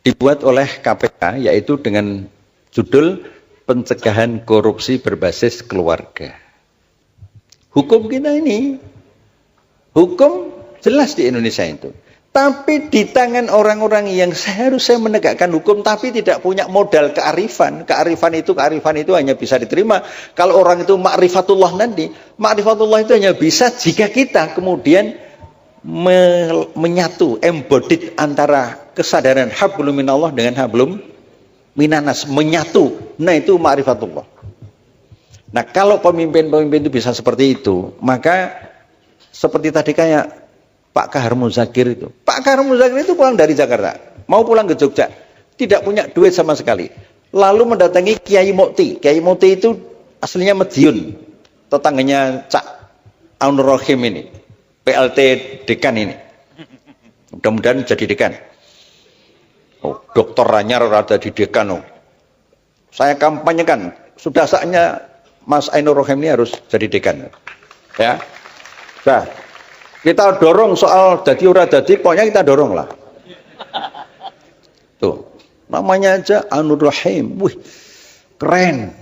dibuat oleh KPK, yaitu dengan judul Pencegahan Korupsi Berbasis Keluarga. Hukum kita ini, hukum jelas di Indonesia itu. Tapi di tangan orang-orang yang seharusnya menegakkan hukum tapi tidak punya modal kearifan. Kearifan itu hanya bisa diterima kalau orang itu ma'rifatullah nanti. Ma'rifatullah itu hanya bisa jika kita kemudian menyatu, embodied antara kesadaran hablum minallah dengan hablum minanas, menyatu. Nah, itu ma'rifatullah. Nah, kalau pemimpin-pemimpin itu bisa seperti itu, maka seperti tadi kayak Pak Kahar Muzakir itu. Pak Kahar Muzakir itu pulang dari Jakarta, mau pulang ke Jogja, tidak punya duit sama sekali. Lalu mendatangi Kiai Mukti. Kiai Mukti itu aslinya Madiun, tetangganya Cak Aunur Rohim ini, PLT dekan ini. Mudah-mudahan jadi dekan. Oh, Dokter Ranyar ada di dekan. Oh. Saya kampanyekan, sudah saatnya Mas Ainur Rohim ini harus jadi dekan. Ya, nah, kita dorong soal dadi ora dadi, pokoknya kita dorong lah. Tuh, namanya aja Ainur Rohim, wih, keren.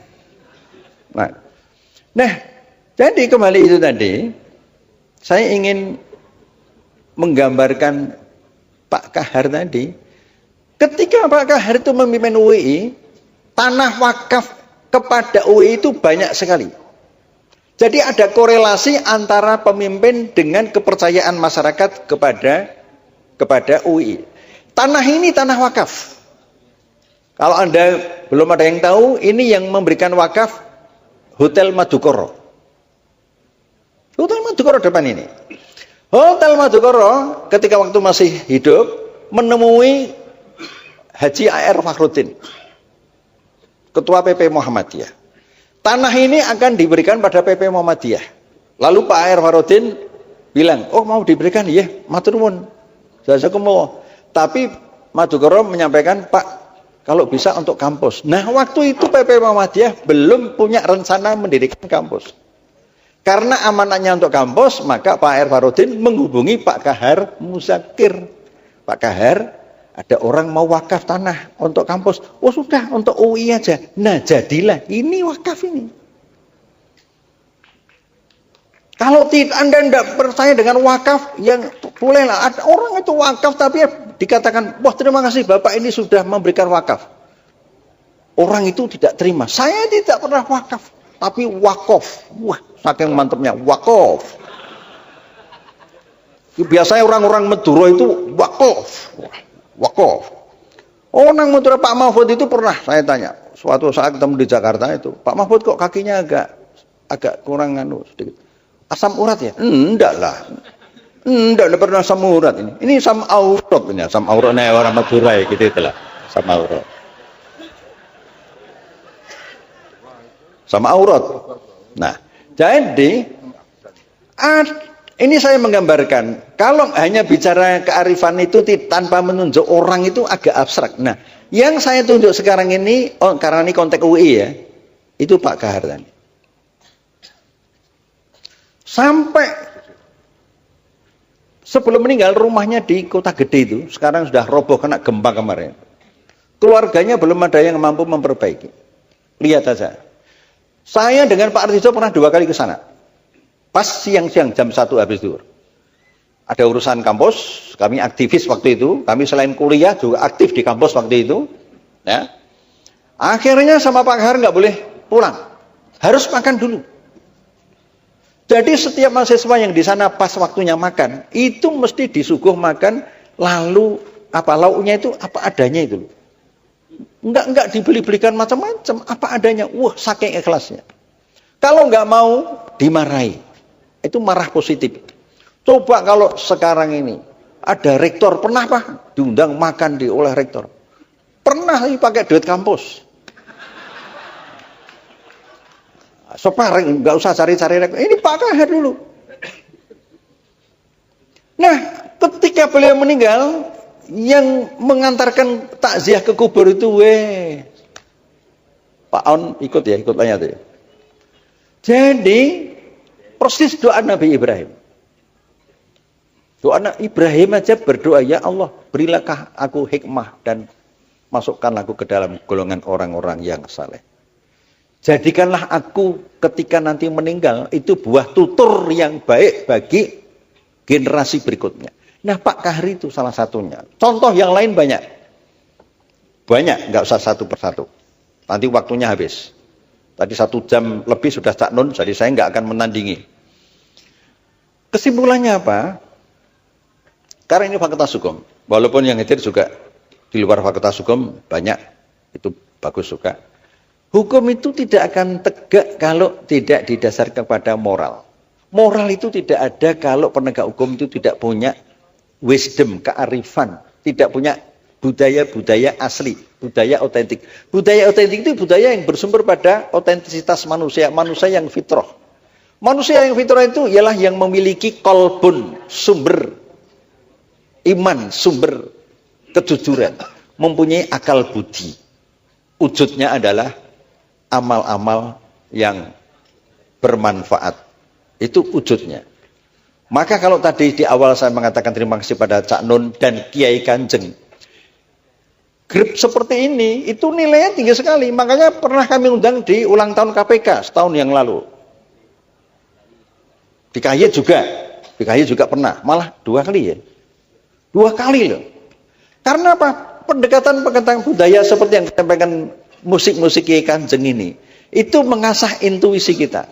Nah, jadi kembali itu tadi, saya ingin menggambarkan Pak Kahar tadi. Ketika Pak Kahar itu memimpin UI, tanah wakaf kepada UI itu banyak sekali. Jadi ada korelasi antara pemimpin dengan kepercayaan masyarakat kepada UI. Tanah ini tanah wakaf. Kalau Anda belum ada yang tahu, ini yang memberikan wakaf Hotel Madukoro. Hotel Madukoro depan ini. Hotel Madukoro ketika waktu masih hidup menemui Haji A.R. Fakhruddin, Ketua PP Muhammadiyah. Tanah ini akan diberikan pada PP Muhammadiyah. Lalu Pak A.R. Fakhruddin bilang, oh mau diberikan, iya, matur nuwun. Jazakumullah. Tapi Madukoro menyampaikan, Pak, kalau bisa untuk kampus. Nah, waktu itu PP Muhammadiyah belum punya rencana mendirikan kampus. Karena amanahnya untuk kampus, maka Pak A.R. Fakhruddin menghubungi Pak Kahar Muzakir. Pak Kahar, ada orang mau wakaf tanah untuk kampus. Oh sudah, untuk UI aja. Nah jadilah, ini wakaf ini. Kalau Anda tidak percaya dengan wakaf, yang bolehlah. Ada orang itu wakaf tapi dikatakan, wah terima kasih Bapak ini sudah memberikan wakaf. Orang itu tidak terima. Saya tidak pernah wakaf, tapi wakof. Wah, saking mantapnya, wakof. Biasanya orang-orang Madura itu wakof. Wakof. Orang Madura Pak Mahfud itu pernah saya tanya. Suatu saat ketemu di Jakarta itu, Pak Mahfud kok kakinya agak kurang sedikit. Asam urat ya? Enggak lah. Enggak pernah asam urat ini. Ini asam aurat ini, asam auratnya orang Madura ya gitu itulah. Asam aurat. Sama aurat. Nah, jadi ini saya menggambarkan, kalau hanya bicara kearifan itu tanpa menunjuk orang itu agak abstrak. Nah, yang saya tunjuk sekarang ini, karena ini konteks UI ya, itu Pak Kahar tadi. Sampai sebelum meninggal rumahnya di Kota Gede itu, sekarang sudah roboh kena gempa kemarin. Keluarganya belum ada yang mampu memperbaiki. Lihat saja. Saya dengan Pak Artijo pernah 2 kali ke sana. Pas siang-siang jam 1 habis zuhur. Ada urusan kampus, kami aktivis waktu itu, kami selain kuliah juga aktif di kampus waktu itu. Ya. Akhirnya sama Pak Kahar nggak boleh pulang, harus makan dulu. Jadi setiap mahasiswa yang di sana pas waktunya makan, itu mesti disuguh makan, lalu apa lauknya itu apa adanya itu. Enggak dibeli-belikan macam-macam, apa adanya. Wah, saking ikhlasnya. Kalau enggak mau, dimarahi. Itu marah positif. Coba kalau sekarang ini ada rektor, pernah Pak diundang makan oleh rektor? Pernah pakai duit kampus. Separeng, nggak usah cari-cari rektor. Ini Pak Kahar dulu. Nah, ketika beliau meninggal, yang mengantarkan takziah ke kubur itu, Pak On ikut banyak tuh. Jadi, persis doa Nabi Ibrahim. Doa Nabi Ibrahim aja berdoa, ya Allah, berilah aku hikmah dan masukkanlah aku ke dalam golongan orang-orang yang saleh. Jadikanlah aku ketika nanti meninggal itu buah tutur yang baik bagi generasi berikutnya. Nah, Pak Kahri itu salah satunya. Contoh yang lain banyak. Banyak, nggak usah satu persatu. Nanti waktunya habis. Tadi 1 jam lebih sudah Cak Nun, jadi saya nggak akan menandingi. Kesimpulannya apa? Karena ini Fakultas Hukum. Walaupun yang hadir juga di luar Fakultas Hukum banyak, itu bagus juga. Hukum itu tidak akan tegak kalau tidak didasarkan pada moral. Moral itu tidak ada kalau penegak hukum itu tidak punya wisdom, kearifan, tidak punya budaya-budaya asli, budaya otentik. Budaya otentik itu budaya yang bersumber pada otentisitas manusia, manusia yang fitrah. Manusia yang fitrah itu ialah yang memiliki kolbun, sumber iman, sumber kejujuran, mempunyai akal budi. Wujudnya adalah amal-amal yang bermanfaat. Itu wujudnya. Maka kalau tadi di awal saya mengatakan terima kasih pada Cak Nun dan Kiai Kanjeng, grup seperti ini itu nilainya tinggi sekali. Makanya pernah kami undang di ulang tahun KPK setahun yang lalu. Di KY juga pernah, malah 2 kali ya. 2 kali loh. Karena apa? Pendekatan budaya seperti yang disampaikan musik-musik Kiai Kanjeng ini, itu mengasah intuisi kita.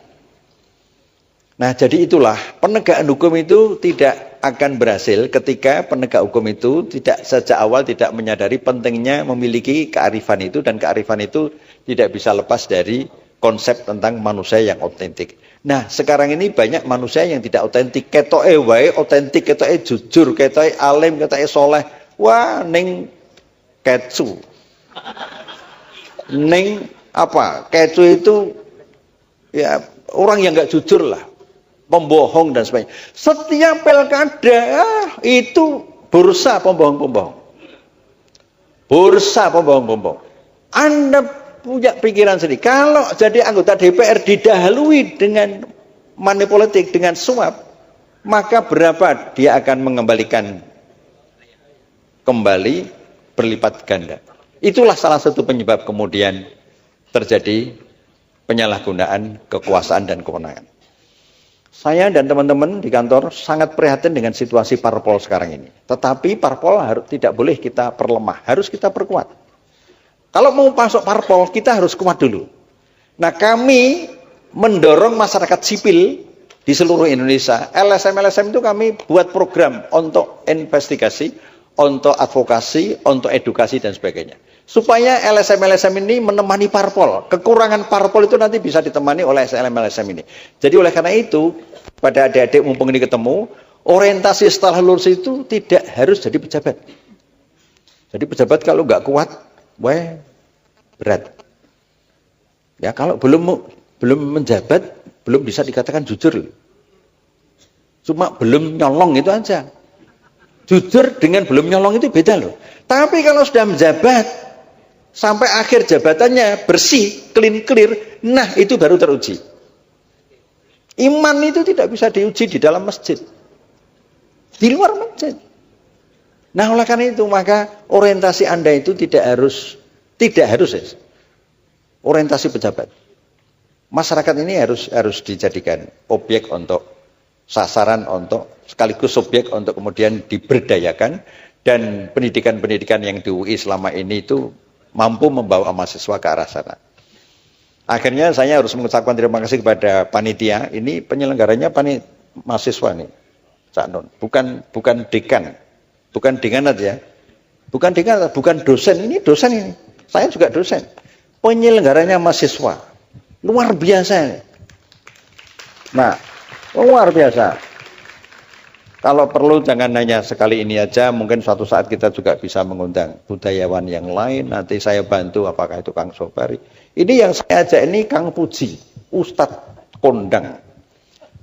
Nah, jadi itulah penegakan hukum itu tidak akan berhasil ketika penegak hukum itu tidak sejak awal tidak menyadari pentingnya memiliki kearifan itu, dan kearifan itu tidak bisa lepas dari konsep tentang manusia yang otentik. Nah, sekarang ini banyak manusia yang tidak otentik, ketoke wae otentik, ketoke jujur, ketoke alim, ketoke soleh. Wah, ning kecu. Ning apa? Kecu itu ya orang yang enggak jujur lah. Pembohong dan sebagainya. Setiap pilkada itu bursa pembohong-pembohong. Bursa pembohong-pembohong. Anda punya pikiran sendiri. Kalau jadi anggota DPR didahului dengan money politik, dengan suap, maka berapa dia akan mengembalikan kembali berlipat ganda. Itulah salah satu penyebab kemudian terjadi penyalahgunaan kekuasaan dan kewenangan. Saya dan teman-teman di kantor sangat prihatin dengan situasi parpol sekarang ini. Tetapi parpol tidak boleh kita perlemah, harus kita perkuat. Kalau mau masuk parpol, kita harus kuat dulu. Nah, kami mendorong masyarakat sipil di seluruh Indonesia. LSM-LSM itu kami buat program untuk investigasi, untuk advokasi, untuk edukasi dan sebagainya. Supaya LSM-LSM ini menemani parpol. Kekurangan parpol itu nanti bisa ditemani oleh LSM-LSM ini. Jadi oleh karena itu, pada adik-adik mumpung ini ketemu, orientasi setelah lulus itu tidak harus jadi pejabat. Jadi pejabat kalau nggak kuat, berat. Ya, kalau belum menjabat, belum bisa dikatakan jujur. Cuma belum nyolong itu aja. Jujur dengan belum nyolong itu beda loh. Tapi kalau sudah menjabat, sampai akhir jabatannya bersih, clear, nah itu baru teruji. Iman itu tidak bisa diuji di dalam masjid, di luar masjid. Nah, oleh karena itu maka orientasi Anda itu tidak harus orientasi pejabat. Masyarakat ini harus dijadikan objek untuk sasaran, untuk sekaligus subjek untuk kemudian diberdayakan, dan pendidikan-pendidikan yang di UI selama ini itu mampu membawa mahasiswa ke arah sana. Akhirnya saya harus mengucapkan terima kasih kepada panitia. Ini penyelenggaranya mahasiswa nih, Cak Nun. Bukan dekan, bukan dekanat ya, bukan dekanat, bukan dosen. Ini dosen ini. Saya juga dosen. Penyelenggaranya mahasiswa, luar biasa ini. Nah, luar biasa. Kalau perlu jangan hanya sekali ini aja, mungkin suatu saat kita juga bisa mengundang budayawan yang lain. Nanti saya bantu, apakah itu Kang Sobari. Ini yang saya ajak ini Kang Puji, Ustadz kondang.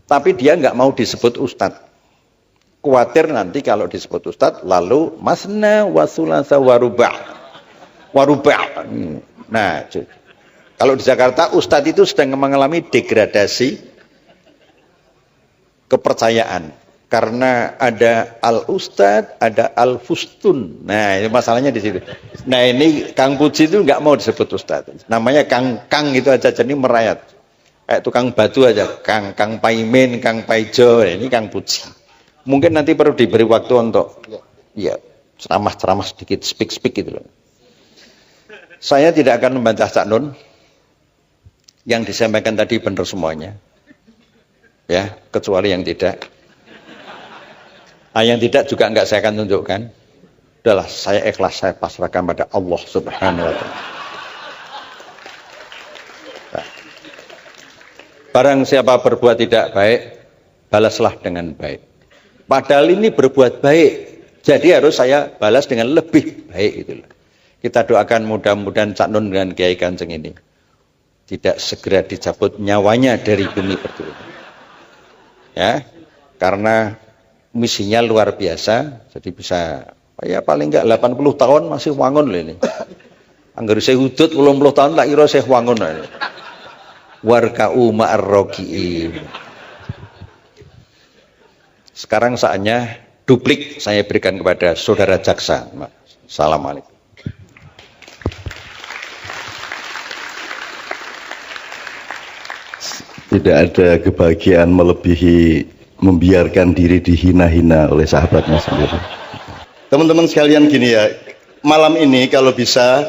Tapi dia nggak mau disebut Ustadz. Khawatir nanti kalau disebut Ustadz, lalu masna wasulasa warubah. Warubah. Nah, kalau di Jakarta Ustadz itu sedang mengalami degradasi kepercayaan. Karena ada al-ustad, ada al-fustun. Nah, ini masalahnya di situ. Nah, ini Kang Puji itu nggak mau disebut ustad. Namanya Kang itu aja, jadi merayat. Kayak tukang batu aja, Kang Paimin, Kang Paijo. Ini Kang Puji. Mungkin nanti perlu diberi waktu untuk ya ceramah-ceramah sedikit, speak gitu loh. Saya tidak akan membantah Cak Nun. Yang disampaikan tadi benar semuanya. Ya, kecuali yang tidak. Yang tidak juga enggak saya akan tunjukkan. Udahlah, saya ikhlas, saya pasrahkan pada Allah Subhanahu wa Ta'ala. Nah. Barang siapa berbuat tidak baik, balaslah dengan baik. Padahal ini berbuat baik, jadi harus saya balas dengan lebih baik gitu. Kita doakan mudah-mudahan Cak Nun dengan Kiai Kanjeng ini tidak segera dicabut nyawanya dari bumi pertiwi. Ya, karena misinya luar biasa, jadi bisa ya paling enggak 80 tahun masih wangun loh ini. Angger saya hudud 80 tahun tak kira saya wangun loh. Warka'u ma'ar-raki'in. Sekarang saatnya duplik saya berikan kepada saudara jaksa. Assalamualaikum. Tidak ada kebahagiaan melebihi membiarkan diri dihina-hina oleh sahabatnya sendiri. Teman-teman sekalian gini ya, malam ini kalau bisa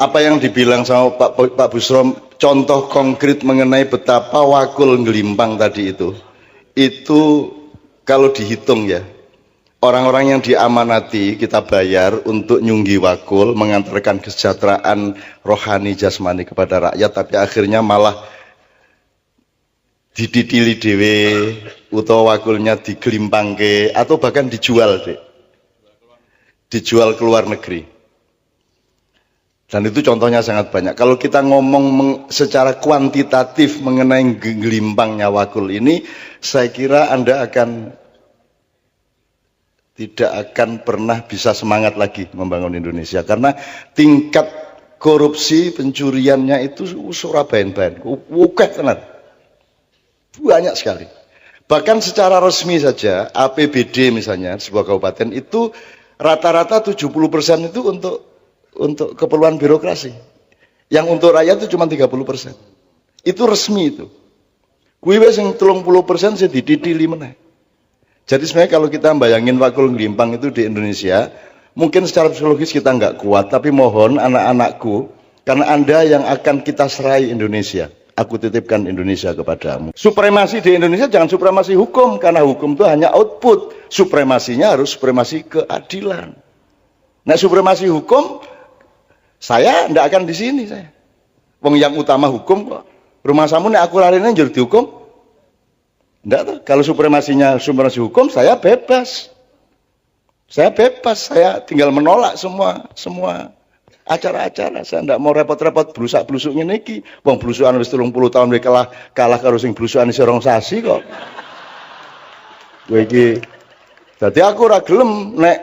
apa yang dibilang sama Pak Busrom, contoh konkret mengenai betapa wakul ngelimpang tadi itu kalau dihitung ya, orang-orang yang diamanati kita bayar untuk nyunggi wakul, mengantarkan kesejahteraan rohani jasmani kepada rakyat, tapi akhirnya malah dididili dewe utawa wakulnya digelimpangke atau bahkan dijual dijual ke luar negeri. Dan itu contohnya sangat banyak. Kalau kita ngomong secara kuantitatif mengenai gelimpangnya wakul ini, saya kira Anda tidak akan pernah bisa semangat lagi membangun Indonesia, karena tingkat korupsi pencuriannya itu surabayan-bayan, wukeh tenan. Banyak sekali. Bahkan secara resmi saja APBD misalnya sebuah kabupaten itu rata-rata 70% itu untuk keperluan birokrasi. Yang untuk rakyat itu cuma 30%. Itu resmi itu. Kuwi wis sing 30% sing dididili meneh. Jadi sebenarnya kalau kita bayangin wakul ngelimpang itu di Indonesia, mungkin secara psikologis kita nggak kuat, tapi mohon anak-anakku, karena Anda yang akan kita serai Indonesia. Aku titipkan Indonesia kepadamu. Supremasi di Indonesia jangan supremasi hukum, karena hukum itu hanya output. Supremasinya harus supremasi keadilan. Nah, supremasi hukum, saya tidak akan di sini saya. Wong yang utama hukum kok. Rumah samu nek aku larene njur dihukum. Enggak tuh. Kalau supremasi hukum, saya bebas. Saya bebas, saya tinggal menolak semua acara-acara. Saya tidak mau repot-repot blusak-blusuk ngene iki. Wong blusukan wis 30 tahun wis kalah karo sing blusukan isih rong sasi kok. Kowe iki. Dadi aku ora gelem nek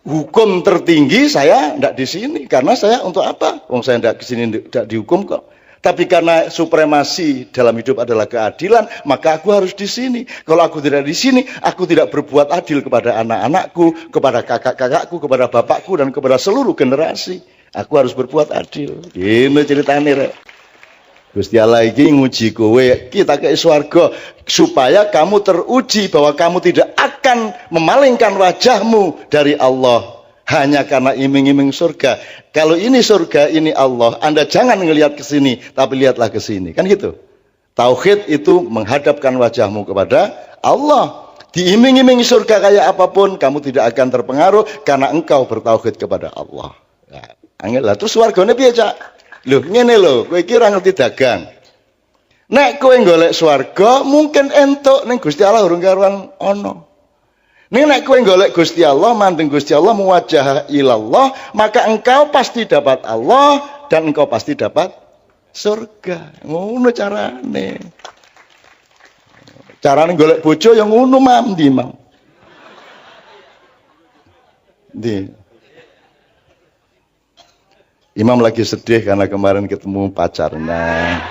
hukum tertinggi saya ndak di sini, karena saya untuk apa? Wong saya ndak di sini ndak dihukum kok. Tapi karena supremasi dalam hidup adalah keadilan, maka aku harus di sini. Kalau aku tidak di sini, aku tidak berbuat adil kepada anak-anakku, kepada kakak-kakakku, kepada bapakku, dan kepada seluruh generasi. Aku harus berbuat adil. Ini ceritanya rek. Gusti Allah iki nguji kowe, kita ke swarga supaya kamu teruji bahwa kamu tidak akan memalingkan wajahmu dari Allah. hanya karena iming-iming surga. Kalau ini surga, ini Allah, Anda jangan ngelihat ke sini, tapi lihatlah ke sini. Kan gitu. Tauhid itu menghadapkan wajahmu kepada Allah. Diiming-imingi surga kayak apapun, kamu tidak akan terpengaruh karena engkau bertauhid kepada Allah. Nah, angel lah. Terus wargane piye, Cak? Loh, ngene lho, kowe iki ora ngerti dagang. Nek kowe golek swarga, mungkin entuk ning Gusti Allah urung karuan ana. Nek kowe golek Gusti Allah, mandeng Gusti Allah, muwajjah ilallah, maka engkau pasti dapat Allah dan engkau pasti dapat surga. Ngono carane. Carane golek bojo yang ngono mamdi, Mang. Imam lagi sedih karena kemarin ketemu pacarnya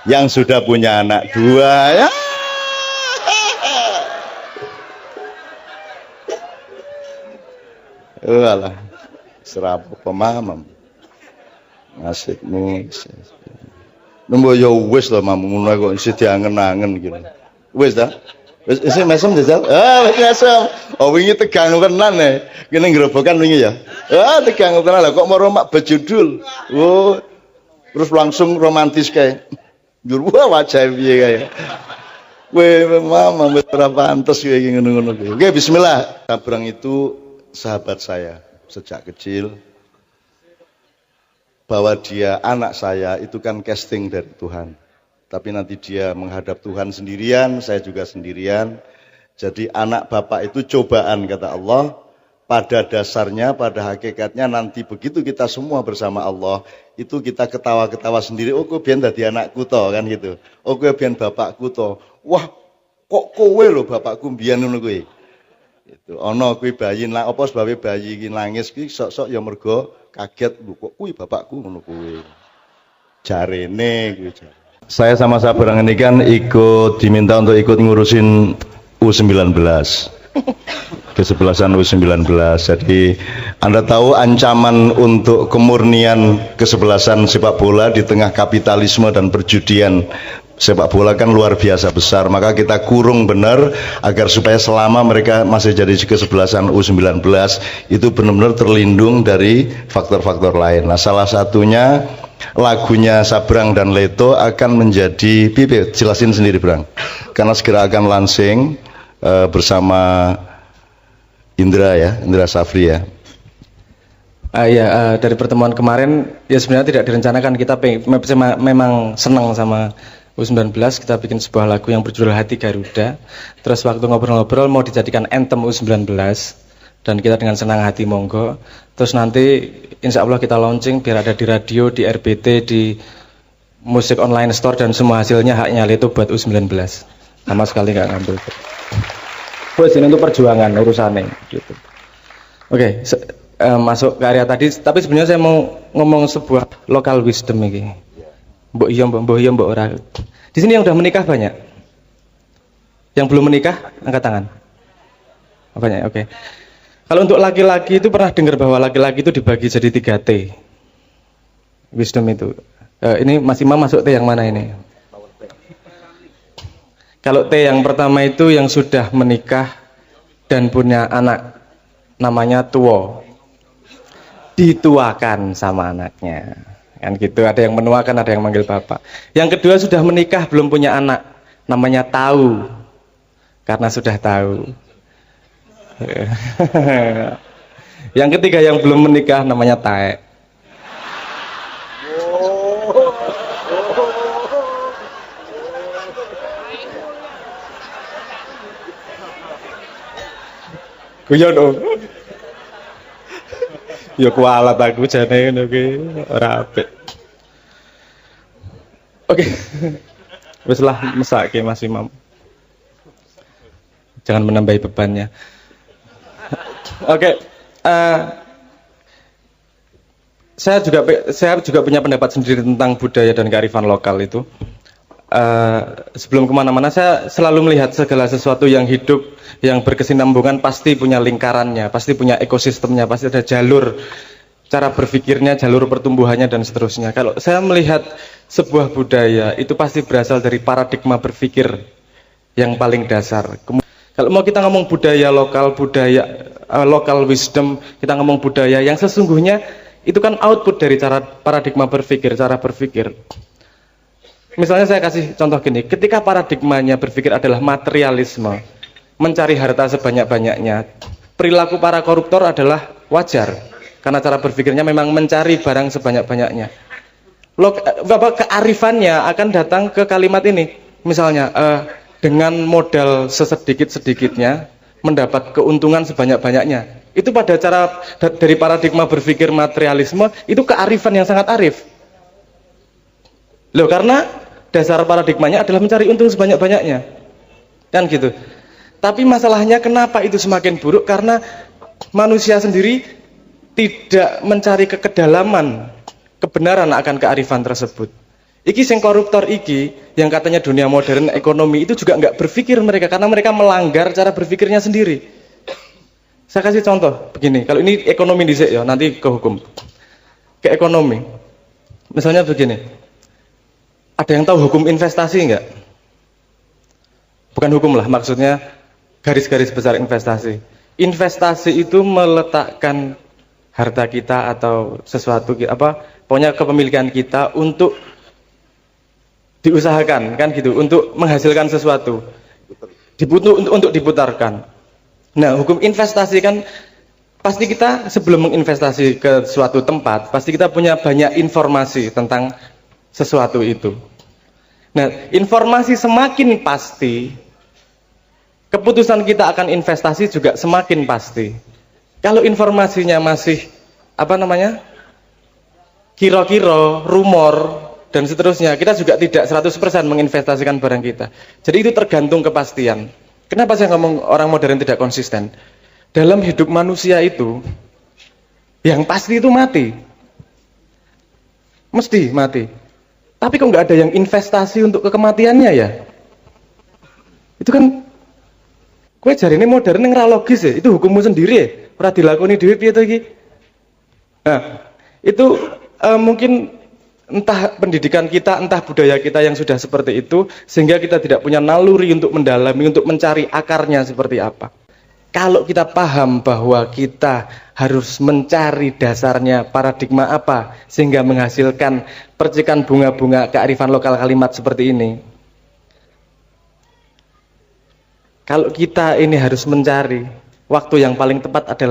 yang sudah punya anak 2 ya. Walah, serap pemahaman. Nasibmu. Nembo ya wis lho Mam, ngono kok isih diangen-angen gitu. Wis ta? Wis isih mesem jajal. Wis mesem. Oh wingi tegang tenan e. Kene ngrobokan wingi ya. Tegang tenan lah kok mau mak bejudul. Oh. Terus langsung romantis kayak. Jur wajah piye kae. Weh Mama wis ora pantes kowe iki ngono-ngono. Oke, bismillah. Sabrang itu sahabat saya sejak kecil. Bahwa dia anak saya itu kan casting dari Tuhan. Tapi nanti dia menghadap Tuhan sendirian, saya juga sendirian. Jadi anak bapak itu cobaan kata Allah. Pada dasarnya, pada hakikatnya nanti begitu kita semua bersama Allah, itu kita ketawa-ketawa sendiri. Oh kowe biyen dadi anakku to kan gitu. Oh kowe biyen bapakku to. Wah, kok kowe lho bapakku biyen ngono kowe. Itu ana kuwi bayi apa sebabe bayi iki nangis ki sok-sok ya mergo kaget lho kok kuwi bapakku ngono kuwi. Jarene kuwi. Saya sama Sabrang ini kan diminta untuk ikut ngurusin U19. Kesebelasan U19. Jadi Anda tahu ancaman untuk kemurnian kesebelasan sepak bola di tengah kapitalisme dan perjudian sepak bola kan luar biasa besar. Maka kita kurung benar agar supaya selama mereka masih jadi kesebelasan U19 itu benar-benar terlindung dari faktor-faktor lain. Nah salah satunya lagunya Sabrang dan Leto akan menjadi pipi, jelasin sendiri Brang. Karena segera akan launching bersama Indra Safri ya. Dari pertemuan kemarin ya sebenarnya tidak direncanakan, kita memang senang sama U19, kita bikin sebuah lagu yang berjudul Hati Garuda. Terus waktu ngobrol-ngobrol mau dijadikan anthem U19 dan kita dengan senang hati monggo. Terus nanti insya Allah kita launching biar ada di radio, di RBT, di musik online store dan semua hasilnya haknya Leto buat U19. Sama sekali nggak ngambil. Terus ini untuk perjuangan urusannya gitu. Oke, masuk ke area tadi, tapi sebenarnya saya mau ngomong sebuah local wisdom ini. Mbok iya mbok ora. Di sini yang udah menikah banyak. Yang belum menikah angkat tangan. Banyak, oke. Kalau untuk laki-laki itu pernah dengar bahwa laki-laki itu dibagi jadi 3 T. Wisdom itu. Ini Mas Imam masuk T yang mana ini? Kalau T yang pertama itu yang sudah menikah dan punya anak, namanya tuwo. Dituakan sama anaknya. Kan gitu, ada yang menuakan, ada yang manggil bapak. Yang kedua sudah menikah belum punya anak, namanya tahu. Karena sudah tahu. Yang ketiga yang belum menikah namanya taek. Guyon om. Ya kualat aku jane ngono ki ora apik. Oke. Wis lah mesake Mas Imam. Jangan menambahi bebannya. Oke. Saya juga punya pendapat sendiri tentang budaya dan kearifan lokal itu. Sebelum kemana-mana saya selalu melihat segala sesuatu yang hidup, yang berkesinambungan pasti punya lingkarannya, pasti punya ekosistemnya, pasti ada jalur cara berpikirnya, jalur pertumbuhannya dan seterusnya. Kalau saya melihat sebuah budaya itu pasti berasal dari paradigma berpikir yang paling dasar. Kalau mau kita ngomong budaya lokal, budaya local wisdom, kita ngomong budaya, yang sesungguhnya itu kan output dari cara paradigma berpikir, cara berpikir. Misalnya saya kasih contoh gini, ketika paradigmanya berpikir adalah materialisme, mencari harta sebanyak-banyaknya, perilaku para koruptor adalah wajar, karena cara berpikirnya memang mencari barang sebanyak-banyaknya. Kearifannya akan datang ke kalimat ini, misalnya dengan modal sesedikit-sedikitnya mendapat keuntungan sebanyak-banyaknya. Itu pada cara dari paradigma berpikir materialisme, itu kearifan yang sangat arif. Loh, karena dasar paradigmanya adalah mencari untung sebanyak-banyaknya. Kan gitu. Tapi masalahnya kenapa itu semakin buruk? Karena manusia sendiri tidak mencari kedalaman kebenaran akan kearifan tersebut. Iki sing koruptor iki, yang katanya dunia modern ekonomi, itu juga nggak berpikir mereka, karena mereka melanggar cara berpikirnya sendiri. Saya kasih contoh begini, kalau ini ekonomi dhisik ya, nanti ke hukum. Ke ekonomi. Misalnya begini. Ada yang tahu hukum investasi enggak? Bukan hukum lah, maksudnya garis-garis besar investasi. Investasi itu meletakkan harta kita atau sesuatu pokoknya kepemilikan kita untuk diusahakan, kan gitu, untuk menghasilkan sesuatu. Untuk diputarkan. Nah, hukum investasi kan pasti kita sebelum menginvestasi ke suatu tempat, pasti kita punya banyak informasi tentang sesuatu itu. Nah, informasi semakin pasti, keputusan kita akan investasi juga semakin pasti. Kalau informasinya masih kira-kira, rumor, dan seterusnya, kita juga tidak 100% menginvestasikan barang kita. Jadi itu tergantung kepastian. Kenapa saya ngomong orang modern tidak konsisten? Dalam hidup manusia itu, yang pasti itu mati. Mesti mati. Tapi kok nggak ada yang investasi untuk kematiannya ya? Itu kan, kue jari ini modern yang logis ya, itu hukummu sendiri ya, ora dilakoni dhewe piye to iki? Nah, itu mungkin entah pendidikan kita, entah budaya kita yang sudah seperti itu, sehingga kita tidak punya naluri untuk mendalami, untuk mencari akarnya seperti apa. Kalau kita paham bahwa kita harus mencari dasarnya paradigma apa, sehingga menghasilkan percikan bunga-bunga kearifan lokal kalimat seperti ini. Kalau kita ini harus mencari, waktu yang paling tepat adalah